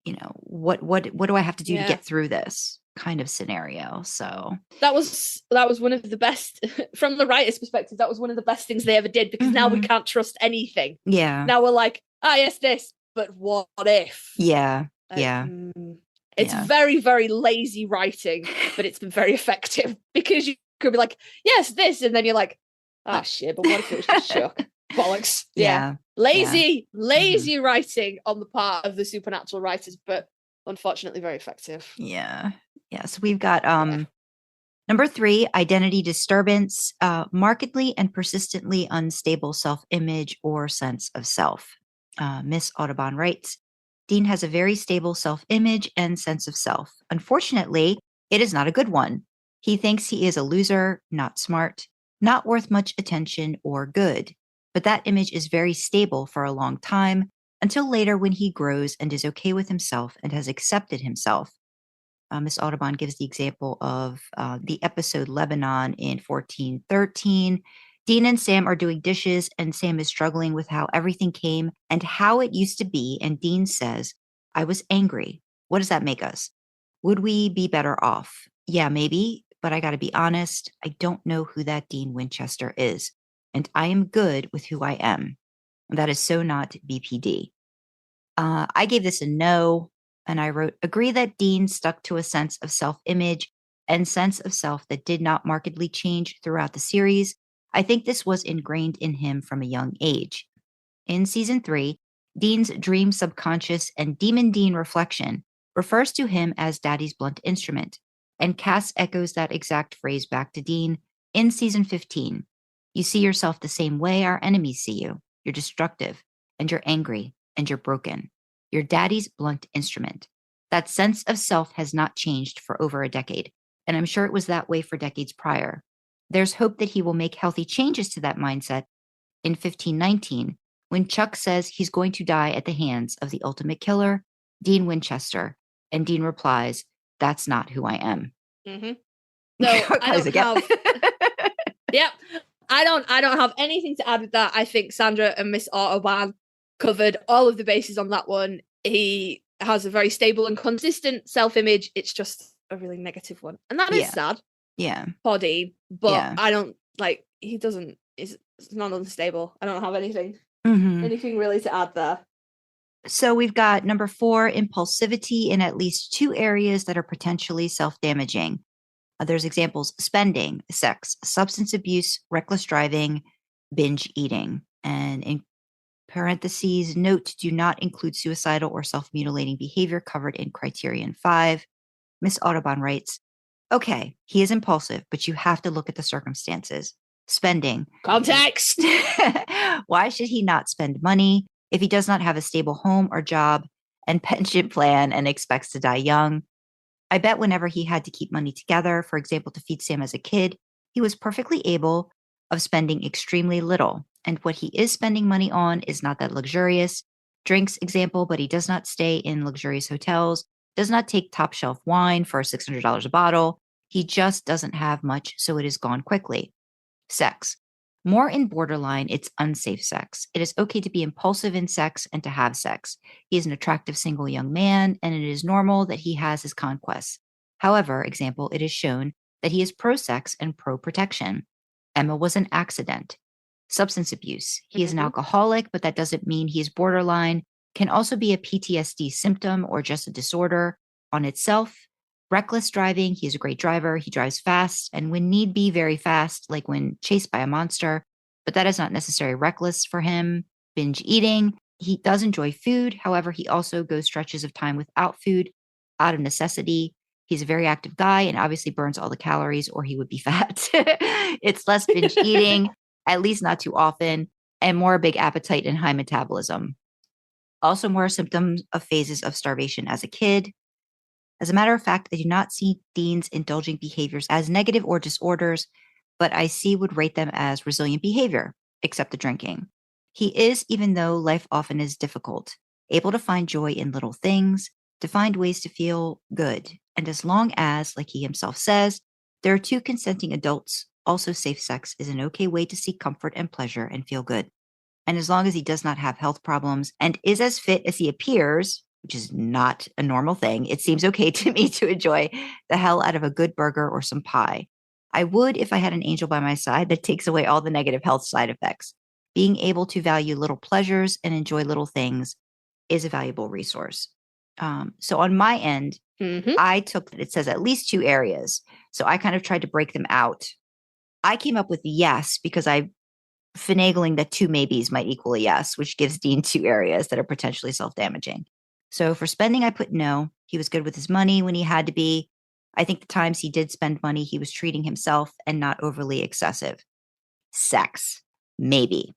Speaker 3: you know, what do I have to do to get through this kind of scenario? So that was
Speaker 4: one of the best from the writer's perspective. That was one of the best things they ever did, because now we can't trust anything.
Speaker 3: Yeah.
Speaker 4: Now we're like, yes, this, but what if?
Speaker 3: Yeah.
Speaker 4: It's very, very lazy writing, but it's been very effective, because you could be like, yes, this, and then you're like, shit, but what if it was just Chuck? Bollocks. Yeah. Lazy writing on the part of the supernatural writers, but unfortunately very effective.
Speaker 3: Yeah. So we've got number 3, identity disturbance, markedly and persistently unstable self-image or sense of self. Miss Autobahn writes, Dean has a very stable self-image and sense of self. Unfortunately, it is not a good one. He thinks he is a loser, not smart, not worth much attention or good. But that image is very stable for a long time, until later when he grows and is okay with himself and has accepted himself. Miss Autobahn gives the example of the episode Lebanon in 1413. Dean and Sam are doing dishes, and Sam is struggling with how everything came and how it used to be. And Dean says, I was angry. What does that make us? Would we be better off? Yeah, maybe, but I got to be honest. I don't know who that Dean Winchester is, and I am good with who I am. That is so not BPD. I gave this a no, and I wrote, agree that Dean stuck to a sense of self-image and sense of self that did not markedly change throughout the series. I think this was ingrained in him from a young age. In season 3, Dean's dream subconscious and Demon Dean reflection refers to him as Daddy's blunt instrument, and Cass echoes that exact phrase back to Dean in season 15. You see yourself the same way our enemies see you. You're destructive, and you're angry, and you're broken. Your daddy's blunt instrument. That sense of self has not changed for over a decade, and I'm sure it was that way for decades prior. There's hope that he will make healthy changes to that mindset in 1519, when Chuck says he's going to die at the hands of the ultimate killer, Dean Winchester, and Dean replies, "That's not who I am."
Speaker 4: Mm-hmm. No, I don't have. Yep, I don't have anything to add with that. I think Sandra and Miss Autobahn covered all of the bases on that one. He has a very stable and consistent self-image. It's just a really negative one, and that is sad.
Speaker 3: Yeah,
Speaker 4: poor Dean. But I don't like. He doesn't. It's not unstable. I don't have anything really to add there.
Speaker 3: So we've got number 4, impulsivity in at least 2 areas that are potentially self-damaging. There's examples: spending, sex, substance abuse, reckless driving, binge eating. And in parentheses, note, do not include suicidal or self-mutilating behavior covered in criterion 5. Miss Autobahn writes, okay, he is impulsive, but you have to look at the circumstances. Spending.
Speaker 4: Context.
Speaker 3: Why should he not spend money if he does not have a stable home or job and pension plan and expects to die young? I bet whenever he had to keep money together, for example, to feed Sam as a kid, he was perfectly able of spending extremely little. And what he is spending money on is not that luxurious. Drinks, example, but he does not stay in luxurious hotels, does not take top shelf wine for $600 a bottle. He just doesn't have much, so it is gone quickly. Sex. More in borderline, it's unsafe sex. It is okay to be impulsive in sex and to have sex. He is an attractive single young man, and it is normal that he has his conquests. However, example, it is shown that he is pro-sex and pro-protection. Emma was an accident. Substance abuse. He is an alcoholic, but that doesn't mean he is borderline. Can also be a PTSD symptom or just a disorder on itself. Reckless driving. He is a great driver. He drives fast and when need be very fast, like when chased by a monster, but that is not necessarily reckless for him. Binge eating. He does enjoy food. However, he also goes stretches of time without food out of necessity. He's a very active guy and obviously burns all the calories or he would be fat. It's less binge eating, at least not too often, and more a big appetite and high metabolism. Also more symptoms of phases of starvation as a kid. As a matter of fact, I do not see Dean's indulging behaviors as negative or disorders, but I would rate them as resilient behavior, except the drinking. He is, even though life often is difficult, able to find joy in little things, to find ways to feel good. And as long as, like he himself says, there are 2 consenting adults, also safe sex is an okay way to seek comfort and pleasure and feel good. And as long as he does not have health problems and is as fit as he appears, which is not a normal thing, it seems okay to me to enjoy the hell out of a good burger or some pie. I would if I had an angel by my side that takes away all the negative health side effects. Being able to value little pleasures and enjoy little things is a valuable resource. So on my end, I took, it says at least 2 areas. So I kind of tried to break them out. I came up with yes because I finagling that 2 maybes might equal a yes, which gives Dean 2 areas that are potentially self-damaging. So for spending, I put no. He was good with his money when he had to be. I think the times he did spend money, he was treating himself and not overly excessive. Sex, maybe.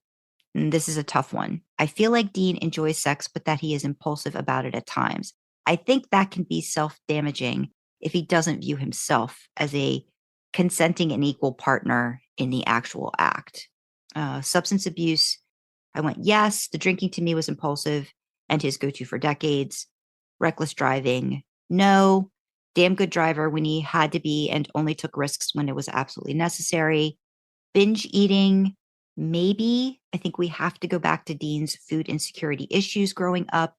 Speaker 3: And this is a tough one. I feel like Dean enjoys sex, but that he is impulsive about it at times. I think that can be self-damaging if he doesn't view himself as a consenting and equal partner in the actual act. Substance abuse, I went yes. The drinking to me was impulsive and his go-to for decades. Reckless driving, no. Damn good driver when he had to be and only took risks when it was absolutely necessary. Binge eating, maybe. I think we have to go back to Dean's food insecurity issues growing up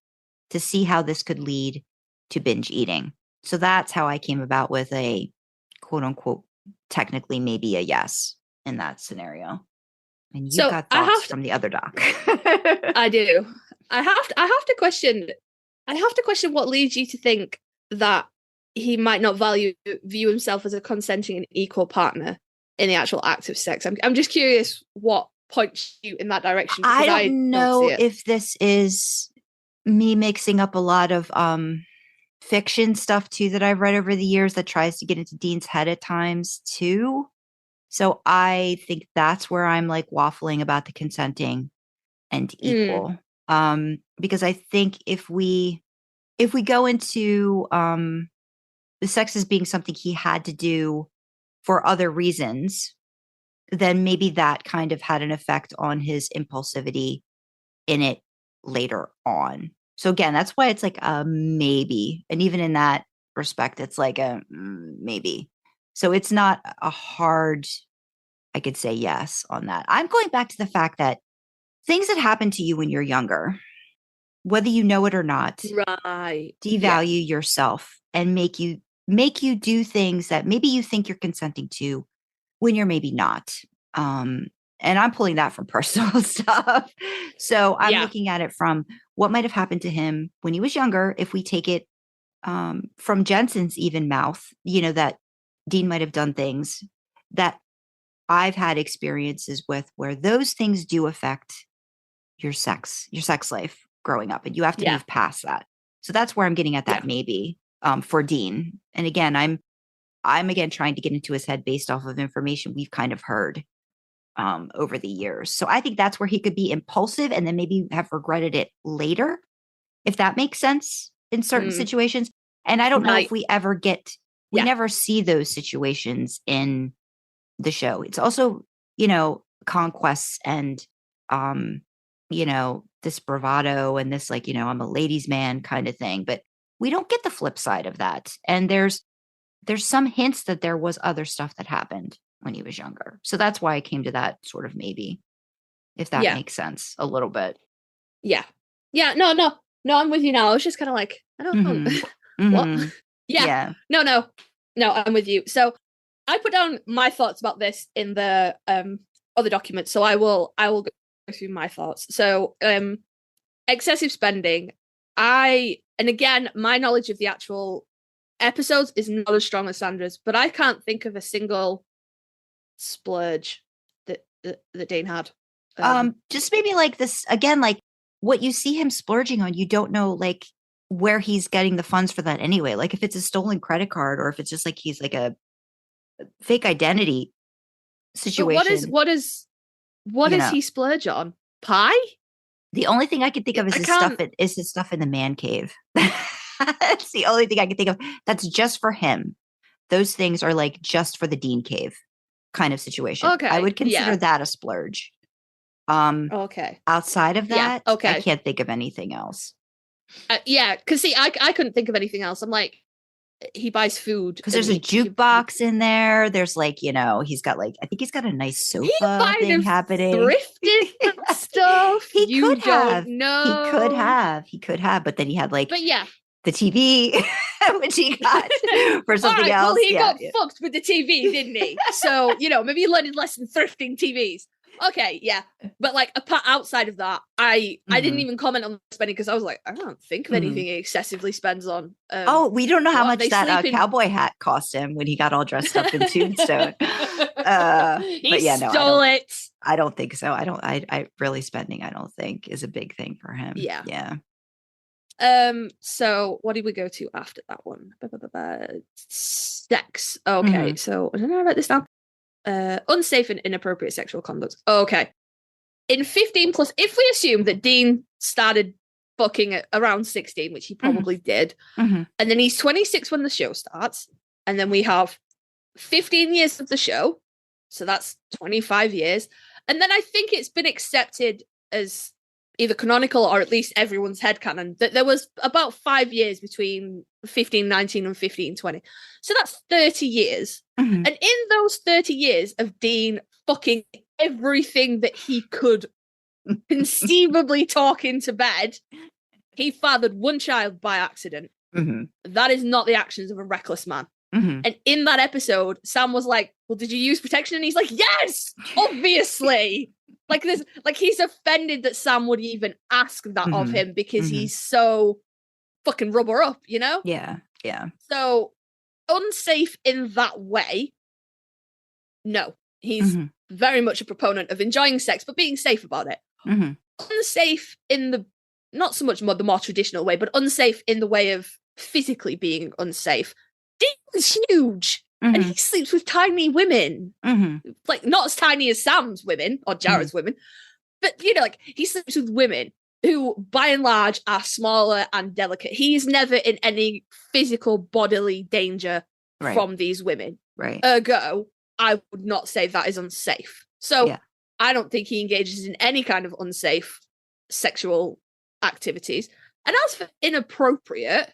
Speaker 3: to see how this could lead to binge eating. So that's how I came about with a quote unquote, technically maybe a yes in that scenario. And you got thoughts from the other doc.
Speaker 4: I do. I have to question what leads you to think that he might not view himself as a consenting and equal partner in the actual act of sex. I'm just curious what points you in that direction.
Speaker 3: I don't know if this is me mixing up a lot of fiction stuff too that I've read over the years that tries to get into Dean's head at times too. So I think that's where I'm like waffling about the consenting and equal. Because I think if we go into the sex as being something he had to do for other reasons, then maybe that kind of had an effect on his impulsivity in it later on. So again, that's why it's like a maybe. And even in that respect, it's like a maybe. So it's not a hard, I could say yes on that. I'm going back to the fact that things that happen to you when you're younger, whether you know it or not,
Speaker 4: right,
Speaker 3: devalue yourself and make you do things that maybe you think you're consenting to when you're maybe not. And I'm pulling that from personal stuff. So I'm looking at it from what might have happened to him when he was younger. If we take it from Jensen's even mouth, that Dean might have done things that I've had experiences with where those things do affect your sex life growing up, and you have to move past that. So that's where I'm getting at that maybe for Dean. And again, I'm again trying to get into his head based off of information we've kind of heard over the years. So I think that's where he could be impulsive and then maybe have regretted it later, if that makes sense in certain situations. And I don't know if we ever we never see those situations in the show. It's also, conquests and, this bravado and this, like, I'm a ladies' man kind of thing, but we don't get the flip side of that. And there's some hints that there was other stuff that happened when he was younger. So that's why I came to that sort of maybe, if that makes sense a little bit.
Speaker 4: Yeah. Yeah. No, I'm with you now. I was just kind of like, I don't know. What? Yeah. No, I'm with you. So I put down my thoughts about this in the other document. So I will go through my thoughts. So excessive spending. And again, my knowledge of the actual episodes is not as strong as Sandra's, but I can't think of a single splurge that Dean had.
Speaker 3: Just maybe like this again, like what you see him splurging on, you don't know like where he's getting the funds for that anyway. Like if it's a stolen credit card or if it's just like he's like a fake identity situation.
Speaker 4: But what does he splurge on? Pie?
Speaker 3: The only thing I can think of is his stuff in the man cave. That's the only thing I can think of. That's just for him. Those things are like just for the Dean cave kind of situation.
Speaker 4: Okay.
Speaker 3: I would consider that a splurge.
Speaker 4: Okay.
Speaker 3: Outside of that, I can't think of anything else.
Speaker 4: Because see, I couldn't think of anything else. I'm like, he buys food
Speaker 3: because there's a jukebox in there. There's like, he's got like, I think he's got a nice sofa thing happening.
Speaker 4: Thrifted stuff.
Speaker 3: He could have, but then he had like, the TV, which he got for something else.
Speaker 4: Well, he got fucked with the TV, didn't he? So, maybe he learned his lesson thrifting TVs. Okay, yeah. But like outside of that, I didn't even comment on spending because I was like, I don't think of anything he excessively spends on.
Speaker 3: We don't know how much that cowboy hat cost him when he got all dressed up in Tombstone.
Speaker 4: Stole it.
Speaker 3: I don't think so. I really spending, I don't think is a big thing for him.
Speaker 4: Yeah. So what did we go to after that one? Sex. Okay, so I don't know, I write this down. Unsafe and inappropriate sexual conduct. Okay. In 15 plus, if we assume that Dean started fucking at around 16, which he probably did, and then he's 26 when the show starts, and then we have 15 years of the show, so that's 25 years, and then I think it's been accepted as either canonical or at least everyone's headcanon that there was about 5 years between 1519 and 1520. So that's 30 years. And in those 30 years of Dean fucking everything that he could conceivably talk into bed, he fathered one child by accident. That is not the actions of a reckless man. And in that episode, Sam was like, well, did you use protection? And he's like, yes, obviously. Like this, like he's offended that Sam would even ask that of him because he's so fucking rubber up,
Speaker 3: Yeah.
Speaker 4: So unsafe in that way. No, he's very much a proponent of enjoying sex, but being safe about it. Unsafe in the, not so much the more traditional way, but unsafe in the way of physically being unsafe. Dean's huge. And he sleeps with tiny women. Like, not as tiny as Sam's women or Jared's women, but, like, he sleeps with women. who by and large are smaller and delicate. He's never in any physical bodily danger from these women.
Speaker 3: Right.
Speaker 4: Ergo, I would not say that is unsafe. So I don't think he engages in any kind of unsafe sexual activities. And as for inappropriate,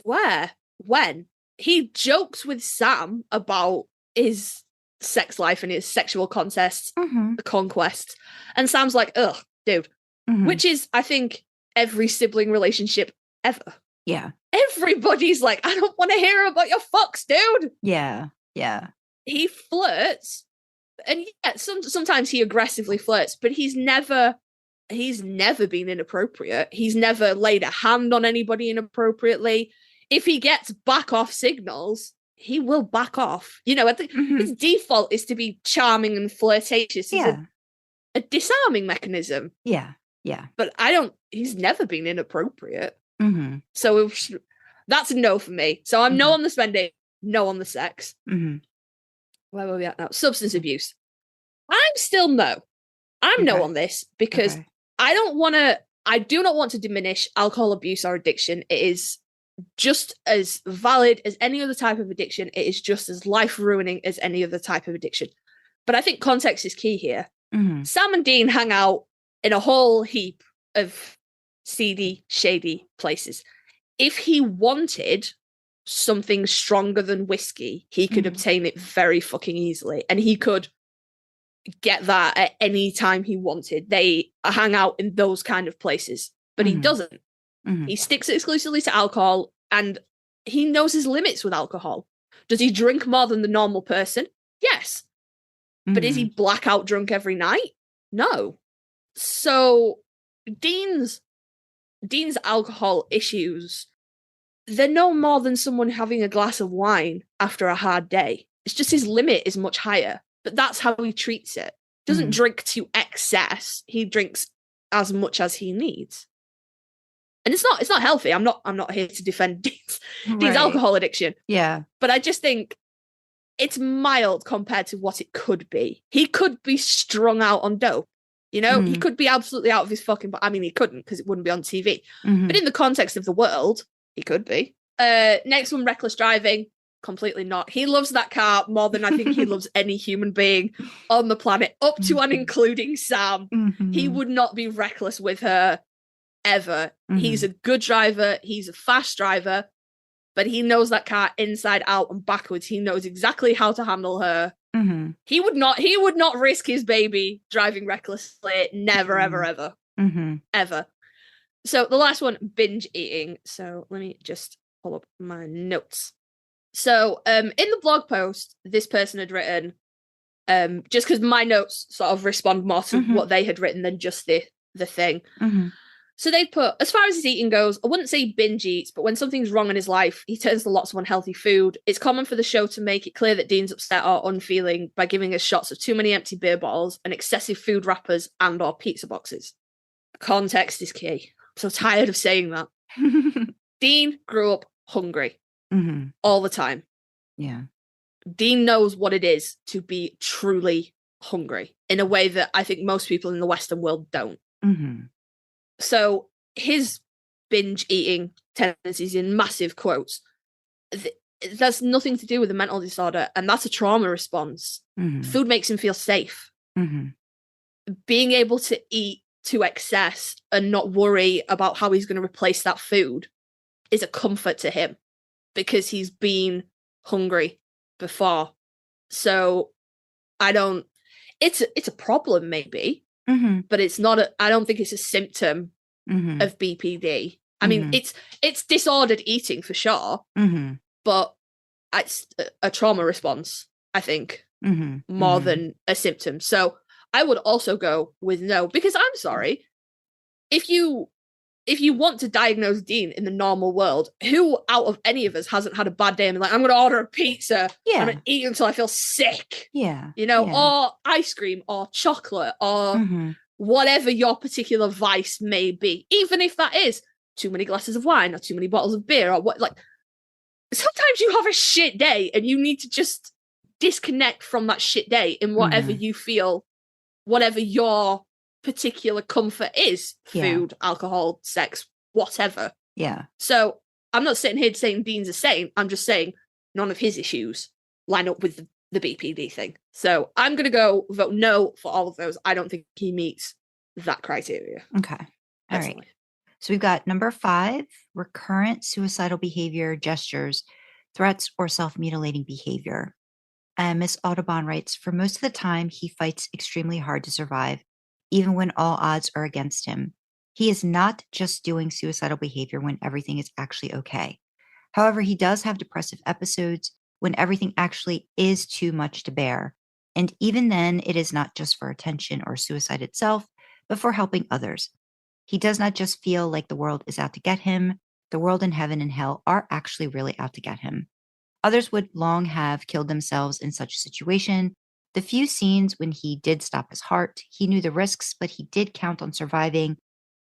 Speaker 4: where? When? He jokes with Sam about his sex life and his sexual conquests. And Sam's like, ugh, dude. Which is, I think, every sibling relationship ever.
Speaker 3: Yeah.
Speaker 4: Everybody's like, I don't want to hear about your fucks, dude.
Speaker 3: Yeah. Yeah.
Speaker 4: He flirts. And sometimes he aggressively flirts, but he's never been inappropriate. He's never laid a hand on anybody inappropriately. If he gets back off signals, he will back off. You know, I think his default is to be charming and flirtatious. It's a disarming mechanism.
Speaker 3: Yeah. Yeah.
Speaker 4: But he's never been inappropriate. So that's a no for me. So I'm no on the spending, no on the sex. Where were we at now? Substance abuse. I'm still no. I'm no on this because I do not want to diminish alcohol abuse or addiction. It is just as valid as any other type of addiction. It is just as life-ruining as any other type of addiction. But I think context is key here. Sam and Dean hang out in a whole heap of seedy, shady places. If he wanted something stronger than whiskey, he could obtain it very fucking easily. And he could get that at any time he wanted. They hang out in those kind of places. But he doesn't. He sticks exclusively to alcohol, and he knows his limits with alcohol. Does he drink more than the normal person? Yes. But is he blackout drunk every night? No. So Dean's alcohol issues, they're no more than someone having a glass of wine after a hard day. It's just his limit is much higher, but that's how he treats it. Doesn't drink to excess. He drinks as much as he needs. And it's not healthy. I'm not here to defend Dean's alcohol addiction.
Speaker 3: Yeah.
Speaker 4: But I just think it's mild compared to what it could be. He could be strung out on dope. You know, he could be absolutely out of his fucking... I mean, he couldn't because it wouldn't be on TV. But in the context of the world, he could be. Next one, reckless driving. Completely not. He loves that car more than I think he loves any human being on the planet, up to and including Sam. He would not be reckless with her ever. He's a good driver. He's a fast driver. But he knows that car inside out and backwards. He knows exactly how to handle her. He would not risk his baby driving recklessly. Never, ever, ever. Ever. So the last one, binge eating. So let me just pull up my notes. So in the blog post, this person had written, just because my notes sort of respond more to what they had written than just the thing. So they put, as far as his eating goes, I wouldn't say he binge eats, but when something's wrong in his life, he turns to lots of unhealthy food. It's common for the show to make it clear that Dean's upset or unfeeling by giving us shots of too many empty beer bottles and excessive food wrappers and or pizza boxes. Context is key. I'm so tired of saying that. Dean grew up hungry all the time.
Speaker 3: Yeah.
Speaker 4: Dean knows what it is to be truly hungry in a way that I think most people in the Western world don't. So his binge eating tendencies, in massive quotes, that's nothing to do with a mental disorder, and that's a trauma response. Food makes him feel safe. Being able to eat to excess and not worry about how he's going to replace that food is a comfort to him because he's been hungry before. So it's a problem maybe, but it's not I don't think it's a symptom of BPD. I mean, it's disordered eating for sure, but it's a trauma response, I think, more than a symptom. So I would also go with no, because I'm sorry, if you want to diagnose Dean in the normal world, who out of any of us hasn't had a bad day and been like, I'm going to order a pizza, I'm going to eat until I feel sick, or ice cream or chocolate or whatever your particular vice may be, even if that is too many glasses of wine or too many bottles of beer or what, like, sometimes you have a shit day and you need to just disconnect from that shit day in whatever you feel, whatever your particular comfort is food, alcohol, sex, whatever.
Speaker 3: Yeah.
Speaker 4: So I'm not sitting here saying Dean's a saint. I'm just saying none of his issues line up with the BPD thing. So I'm going to go vote no for all of those. I don't think he meets that criteria.
Speaker 3: Okay. All right. So we've got number 5, recurrent suicidal behavior, gestures, threats, or self-mutilating behavior. And Miss Autobahn writes, for most of the time, he fights extremely hard to survive, even when all odds are against him. He is not just doing suicidal behavior when everything is actually okay. However, he does have depressive episodes when everything actually is too much to bear. And even then, it is not just for attention or suicide itself, but for helping others. He does not just feel like the world is out to get him. The world and heaven and hell are actually really out to get him. Others would long have killed themselves in such a situation. The few scenes when he did stop his heart, he knew the risks, but he did count on surviving,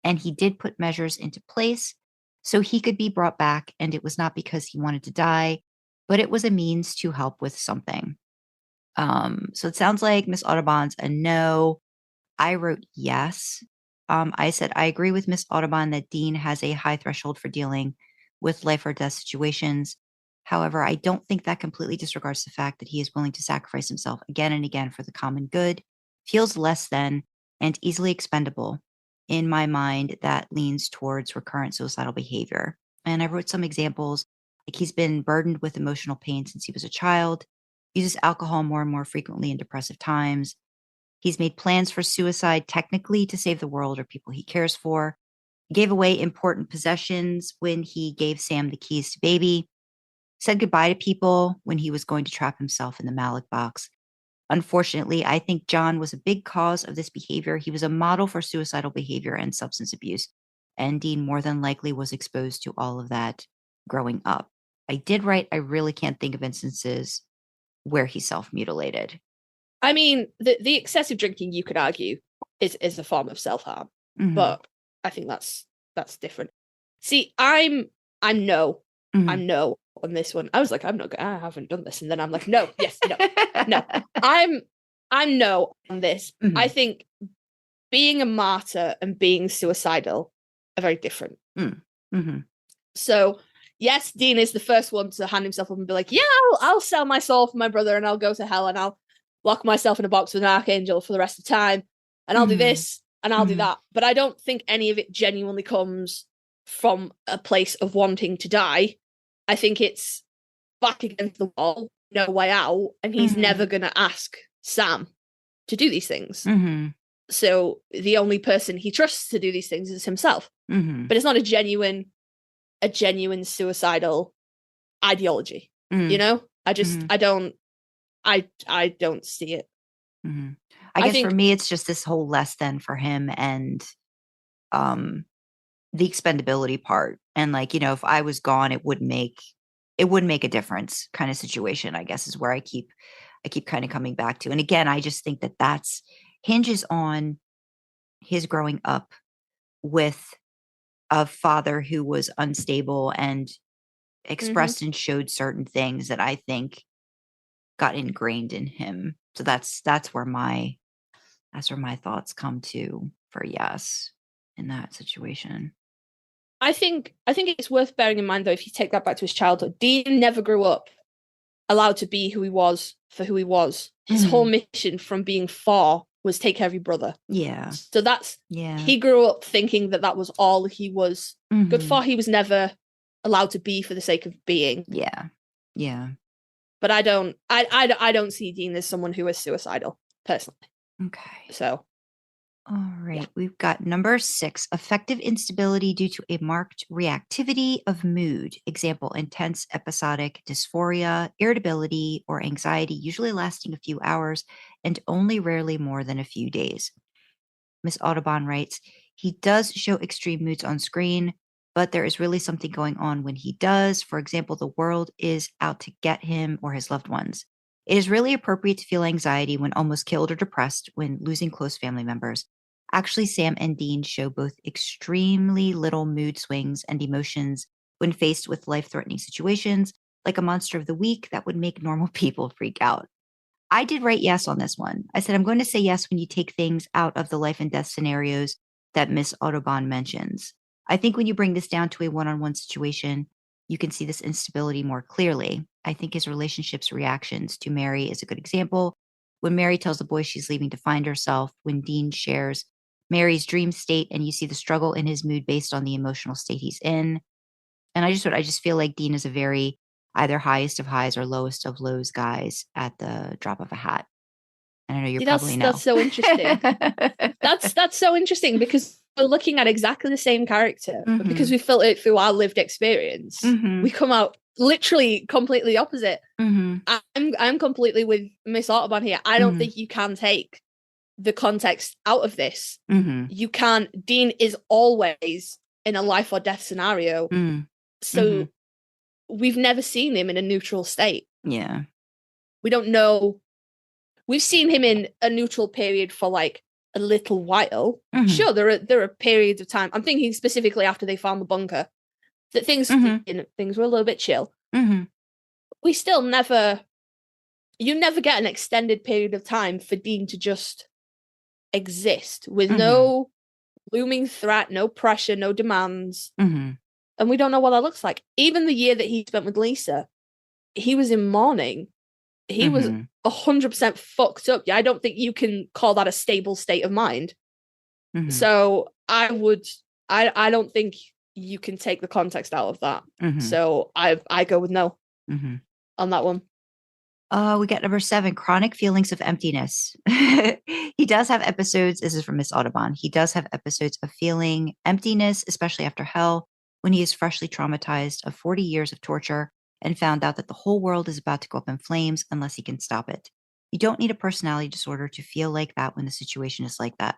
Speaker 3: and he did put measures into place so he could be brought back, and it was not because he wanted to die, but it was a means to help with something. So it sounds like Miss Autobahn's a no. I wrote yes. I said, I agree with Miss Autobahn that Dean has a high threshold for dealing with life or death situations. However, I don't think that completely disregards the fact that he is willing to sacrifice himself again and again for the common good, feels less than, and easily expendable. In my mind, that leans towards recurrent suicidal behavior. And I wrote some examples, like he's been burdened with emotional pain since he was a child, uses alcohol more and more frequently in depressive times. He's made plans for suicide technically to save the world or people he cares for. He gave away important possessions when he gave Sam the keys to baby. Said goodbye to people when he was going to trap himself in the Malik box. Unfortunately, I think John was a big cause of this behavior. He was a model for suicidal behavior and substance abuse, and Dean more than likely was exposed to all of that growing up. I did write, I really can't think of instances where he self-mutilated.
Speaker 4: I mean, the excessive drinking, you could argue, is a form of self-harm, but I think that's different. See, I'm no. I'm no on this one. I was like, I haven't done this, and then I'm like, no, yes, no. I'm no on this. I think being a martyr and being suicidal are very different. So yes, Dean is the first one to hand himself up and be like, yeah, I'll sell my soul for my brother, and I'll go to hell, and I'll lock myself in a box with an archangel for the rest of time, and I'll do this and I'll do that. But I don't think any of it genuinely comes from a place of wanting to die. I think it's back against the wall, no way out, and he's never going to ask Sam to do these things. So the only person he trusts to do these things is himself. But it's not a genuine suicidal ideology. You know, I don't see it.
Speaker 3: I guess for me, it's just this whole less than for him and the expendability part. And like, you know, if I was gone, it would make a difference kind of situation, I guess, is where I keep kind of coming back to. And again, I just think that's hinges on his growing up with a father who was unstable and expressed and showed certain things that I think got ingrained in him. So that's where my thoughts come to for yes in that situation.
Speaker 4: I think it's worth bearing in mind, though, if you take that back to his childhood, Dean never grew up allowed to be who he was for who he was. His whole mission from being 4 was take care of your brother. Yeah. So he grew up thinking that was all he was good for. He was never allowed to be for the sake of being. Yeah. Yeah. But I don't see Dean as someone who is suicidal, personally. Okay. So.
Speaker 3: All right. Yeah. We've got number 6, affective instability due to a marked reactivity of mood. Example, intense episodic dysphoria, irritability, or anxiety, usually lasting a few hours and only rarely more than a few days. Miss Autobahn writes, he does show extreme moods on screen, but there is really something going on when he does. For example, the world is out to get him or his loved ones. It is really appropriate to feel anxiety when almost killed or depressed when losing close family members. Actually, Sam and Dean show both extremely little mood swings and emotions when faced with life-threatening situations, like a monster of the week that would make normal people freak out. I did write yes on this one. I said, I'm going to say yes when you take things out of the life and death scenarios that Miss Autobahn mentions. I think when you bring this down to a one-on-one situation, you can see this instability more clearly. I think his relationship's reactions to Mary is a good example. When Mary tells the boy she's leaving to find herself, when Dean shares Mary's dream state and you see the struggle in his mood based on the emotional state he's in. And I just feel like Dean is a very either highest of highs or lowest of lows guys at the drop of a hat. And I know you probably know.
Speaker 4: That's so interesting. that's so interesting because we're looking at exactly the same character, but because we filter it through our lived experience, we come out literally completely opposite. I'm completely with Miss Autobahn here. I don't think you can take the context out of this. You can't. Dean is always in a life or death scenario. So we've never seen him in a neutral state.
Speaker 3: Yeah.
Speaker 4: We don't know. We've seen him in a neutral period for like a little while. Sure, there are periods of time. I'm thinking specifically after they found the bunker that things were a little bit chill. We still never. You never get an extended period of time for Dean to just exist with no looming threat, no pressure, no demands. And we don't know what that looks like. Even the year that he spent with Lisa, he was in mourning. He was 100% fucked up. Yeah, I don't think you can call that a stable state of mind. So I don't think you can take the context out of that. So I go with no on that one.
Speaker 3: We got number 7, chronic feelings of emptiness. He does have episodes. This is from Miss Autobahn. He does have episodes of feeling emptiness, especially after hell, when he is freshly traumatized of 40 years of torture and found out that the whole world is about to go up in flames unless he can stop it. You don't need a personality disorder to feel like that when the situation is like that.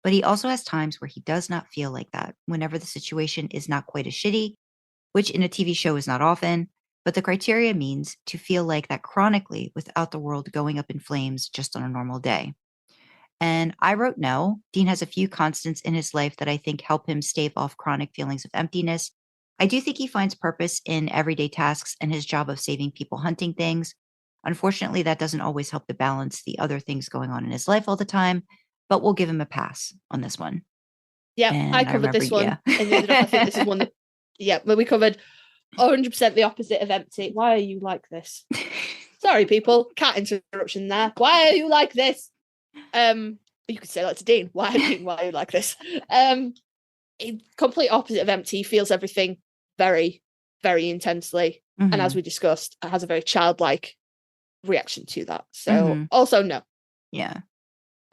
Speaker 3: But he also has times where he does not feel like that, whenever the situation is not quite as shitty, which in a TV show is not often, but the criteria means to feel like that chronically without the world going up in flames just on a normal day. And I wrote no. Dean has a few constants in his life that I think help him stave off chronic feelings of emptiness. I do think he finds purpose in everyday tasks and his job of saving people hunting things. Unfortunately, that doesn't always help to balance the other things going on in his life all the time, but we'll give him a pass on this one.
Speaker 4: Yeah,
Speaker 3: And
Speaker 4: I covered this one.
Speaker 3: Yeah.
Speaker 4: And I think this is one that, but we covered 100% the opposite of empty. Why are you like this? Sorry, people. Cat interruption there. Why are you like this? You could say that to Dean. Why are you like this? Complete opposite of empty. He feels everything very, very intensely. And as we discussed, has a very childlike reaction to that. So also no.
Speaker 3: Yeah.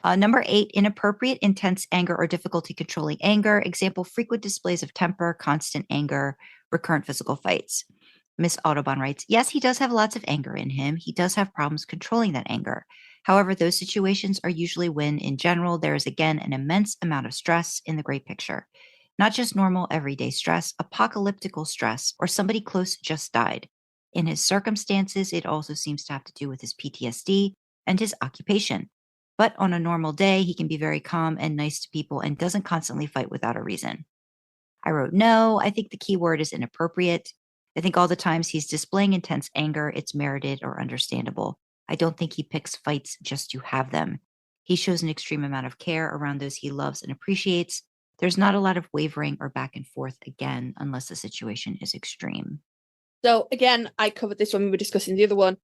Speaker 3: Number 8, inappropriate, intense anger or difficulty controlling anger. Example, frequent displays of temper, constant anger, recurrent physical fights. Miss Autobahn writes, yes, he does have lots of anger in him. He does have problems controlling that anger. However, those situations are usually when, in general, there is again an immense amount of stress in the great picture. Not just normal everyday stress, apocalyptical stress, or somebody close just died. In his circumstances, it also seems to have to do with his PTSD and his occupation. But on a normal day, he can be very calm and nice to people and doesn't constantly fight without a reason. I wrote no. I think the key word is inappropriate. I think all the times he's displaying intense anger, it's merited or understandable. I don't think he picks fights just to have them. He shows an extreme amount of care around those he loves and appreciates. There's not a lot of wavering or back and forth again, unless the situation is extreme.
Speaker 4: So again, I covered this when we were discussing the other one.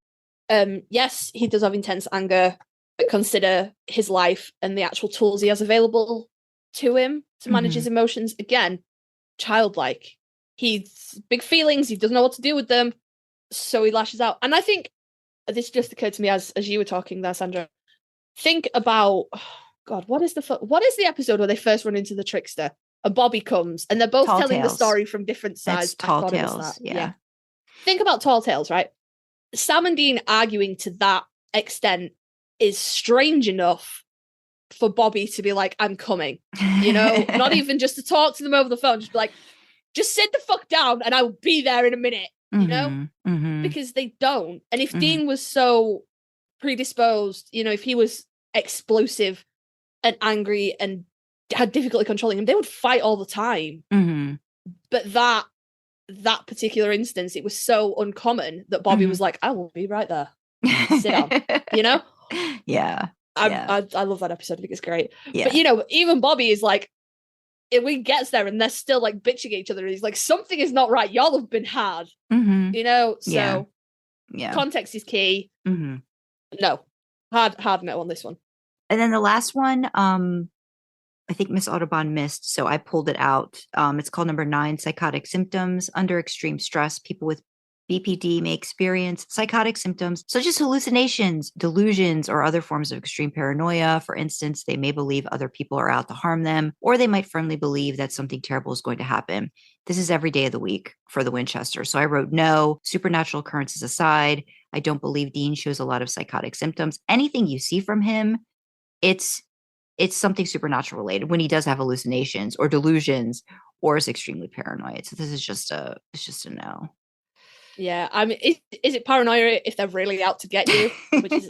Speaker 4: Yes, he does have intense anger, but consider his life and the actual tools he has available to him to manage his emotions. Again, childlike. He's big feelings. He doesn't know what to do with them. So he lashes out. And I think this just occurred to me as you were talking there, Sandra. Think about, what is the episode where they first run into the trickster and Bobby comes and they're both
Speaker 3: Tall
Speaker 4: telling
Speaker 3: Tales.
Speaker 4: the story from different sides.
Speaker 3: That's Tall Tales. Yeah.
Speaker 4: Think about Tall Tales, right? Sam and Dean arguing to that extent is strange enough for Bobby to be like, I'm coming, not even just to talk to them over the phone, just be like, just sit the fuck down and I will be there in a minute, because they don't. And if Dean was so predisposed, if he was explosive and angry and had difficulty controlling him, they would fight all the time. But that particular instance, it was so uncommon that Bobby was like, I will be right there. sit on, you know?
Speaker 3: Yeah.
Speaker 4: I love that episode. I think it's great.
Speaker 3: Yeah.
Speaker 4: But, you know, even Bobby is like, when he gets there and they're still like bitching at each other, he's like, something is not right. Y'all have been hard, you know? So context is key. No, hard no on this one.
Speaker 3: And then the last one, I think Miss Autobahn missed, so I pulled it out. It's called number 9, psychotic symptoms. Under extreme stress, people with BPD may experience psychotic symptoms such as hallucinations, delusions, or other forms of extreme paranoia. For instance, they may believe other people are out to harm them, or they might firmly believe that something terrible is going to happen. This is every day of the week for the Winchester. So I wrote, no, supernatural occurrences aside, I don't believe Dean shows a lot of psychotic symptoms. Anything you see from him, it's something supernatural related when he does have hallucinations or delusions or is extremely paranoid. So this is just a no.
Speaker 4: Yeah, I mean, is it paranoia if they're really out to get you? Which is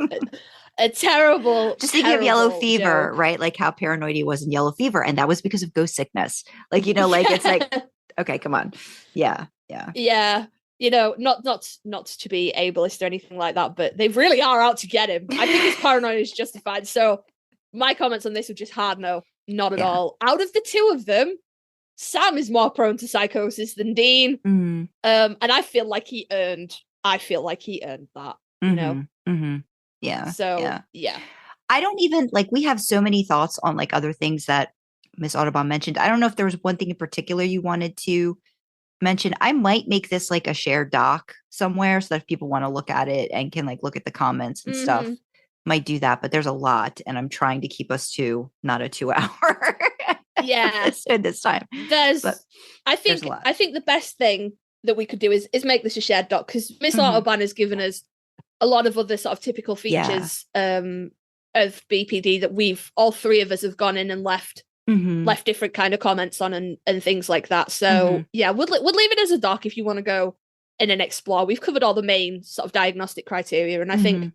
Speaker 4: a terrible.
Speaker 3: Just thinking of yellow fever, right? Like how paranoid he was in yellow fever, and that was because of ghost sickness. Like, you know, like it's like, okay, come on, yeah. You know, not to be ableist or anything like that, but they really are out to get him. I think his paranoia is justified. So my comments on this were just hard no, not at all. Out of the two of them, Sam is more prone to psychosis than Dean. And I feel like he earned that, you know? Yeah.
Speaker 4: So, yeah.
Speaker 3: I don't even, like, we have so many thoughts on, like, other things that Miss Autobahn mentioned. I don't know if there was one thing in particular you wanted to mention. I might make this, like, a shared doc somewhere so that if people want to look at it and can, like, look at the comments and stuff, might do that. But there's a lot, and I'm trying to keep us to not a 2-hour. This time.
Speaker 4: I think the best thing that we could do is make this a shared doc, because Miss Autobahn has given us a lot of other sort of typical features of BPD that we've all three of us have gone in and left different kind of comments on and things like that. So yeah, we'll leave it as a doc if you want to go in and explore. We've covered all the main sort of diagnostic criteria, and I think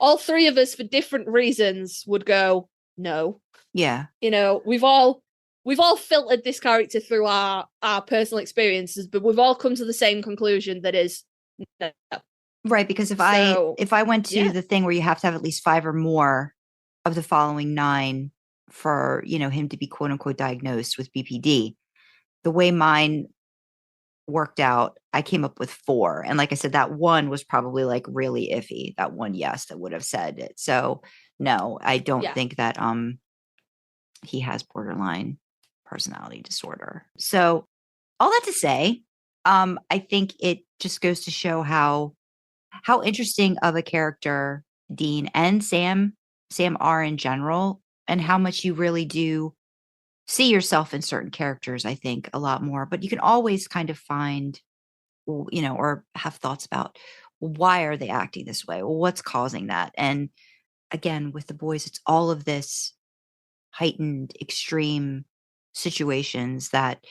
Speaker 4: all three of us for different reasons would go no.
Speaker 3: Yeah.
Speaker 4: You know, we've all filtered this character through our personal experiences, but we've all come to the same conclusion, that is no.
Speaker 3: Right, because if I went to the thing where you have to have at least 5 or more of the following 9 for, you know, him to be quote unquote diagnosed with BPD, the way mine worked out, I came up with 4. And like I said, that one was probably like really iffy. That one, yes, that would have said it. So no, I don't think that he has borderline personality disorder. So all that to say, I think it just goes to show how interesting of a character Dean and Sam are in general, and how much you really do see yourself in certain characters, I think, a lot more. But you can always kind of find, you know, or have thoughts about, why are they acting this way? Well, what's causing that? And again, with the boys, it's all of this heightened, extreme situations that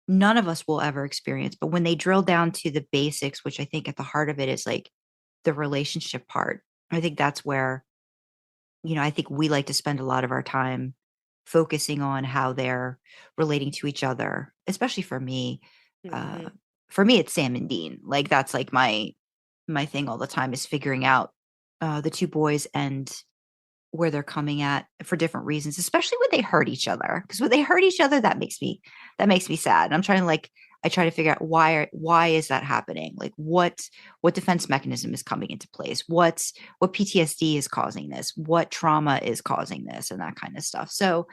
Speaker 3: none of us will ever experience. But when they drill down to the basics, which I think at the heart of it is like the relationship part, I think that's where, you know, I think we like to spend a lot of our time focusing on how they're relating to each other, especially for me. For me, it's Sam and Dean. Like, that's like my thing all the time, is figuring out the two boys and where they're coming at for different reasons, especially when they hurt each other. Because when they hurt each other, that makes me sad. And I'm trying to I try to figure out why is that happening? Like, what defense mechanism is coming into place? What PTSD is causing this? What trauma is causing this? And that kind of stuff. So,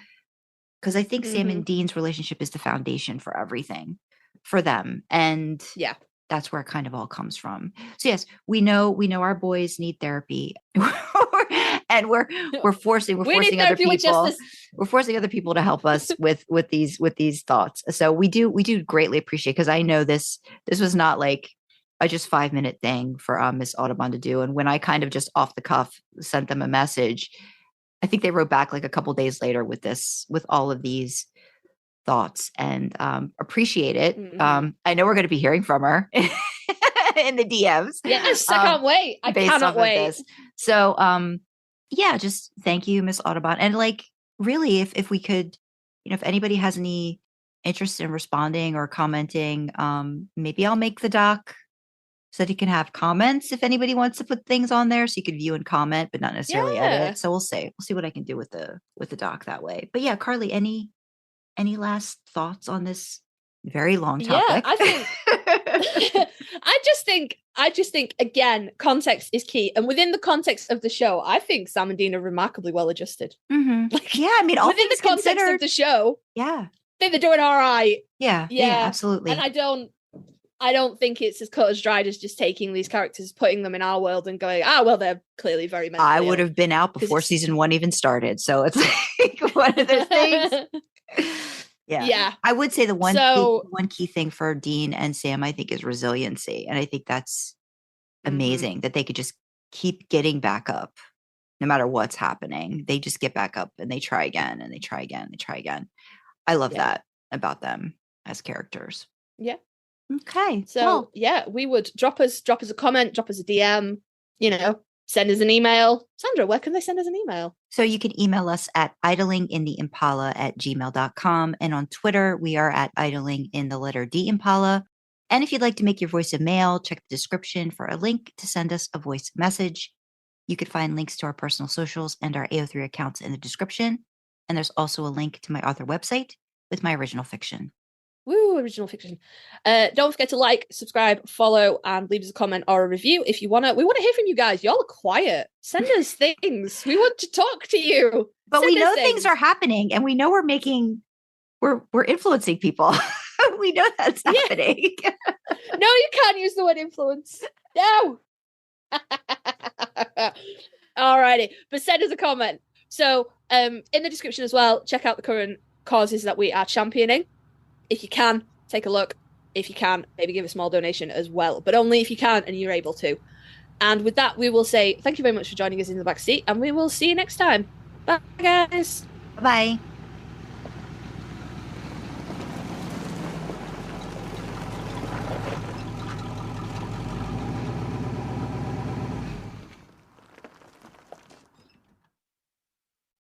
Speaker 3: because I think Sam and Dean's relationship is the foundation for everything for them. And that's where it kind of all comes from. So yes, we know our boys need therapy. And we're forcing other people. We're forcing other people to help us with these thoughts. So we do greatly appreciate, because I know this was not like a just 5-minute thing for Miss Autobahn to do. And when I kind of just off the cuff sent them a message, I think they wrote back like a couple days later with all of these thoughts, and appreciate it. I know we're going to be hearing from her in the DMs.
Speaker 4: Yes, I can't wait. I cannot wait.
Speaker 3: So just thank you, Miss Autobahn. And like, really, if we could, you know, if anybody has any interest in responding or commenting, maybe I'll make the doc so that you can have comments if anybody wants to put things on there, so you could view and comment, but not necessarily edit. So we'll see what I can do with the doc that way. But yeah, Karlee, any last thoughts on this very long topic?
Speaker 4: Yeah, I think I just think again, context is key, and within the context of the show, I think Sam and Dean are remarkably well adjusted.
Speaker 3: Mm-hmm. Yeah, I mean, all
Speaker 4: within the context of the show,
Speaker 3: yeah,
Speaker 4: I think they're doing all right.
Speaker 3: Yeah, absolutely.
Speaker 4: And I don't think it's as cut as dried as just taking these characters, putting them in our world, and going, well, they're clearly very mentally
Speaker 3: I would have been out before season 1 even started, so it's like one of those things. Yeah. I would say the one key thing for Dean and Sam, I think, is resiliency. And I think that's amazing that they could just keep getting back up no matter what's happening. They just get back up and they try again and they try again and they try again. I love that about them as characters.
Speaker 4: Yeah.
Speaker 3: Okay.
Speaker 4: So we would drop us a comment, drop us a DM, send us an email. Sandra, where can they send us an email?
Speaker 3: So you can email us at idlingintheimpala@gmail.com. And on Twitter, we are at idlingintheletterd_Impala. And if you'd like to make your voice a male, check the description for a link to send us a voice message. You could find links to our personal socials and our AO3 accounts in the description. And there's also a link to my author website with my original fiction.
Speaker 4: Woo, original fiction. Don't forget to like, subscribe, follow, and leave us a comment or a review if you want to. We want to hear from you guys. Y'all are quiet. Send us things. We want to talk to you.
Speaker 3: But we know things are happening, and we know we're influencing people. We know that's happening.
Speaker 4: No, you can't use the word influence. No. Alrighty, but send us a comment. So in the description as well, check out the current causes that we are championing. If you can, take a look. If you can, maybe give a small donation as well, but only if you can and you're able to. And with that, we will say thank you very much for joining us in the backseat, and we will see you next time. Bye, guys.
Speaker 3: Bye-bye.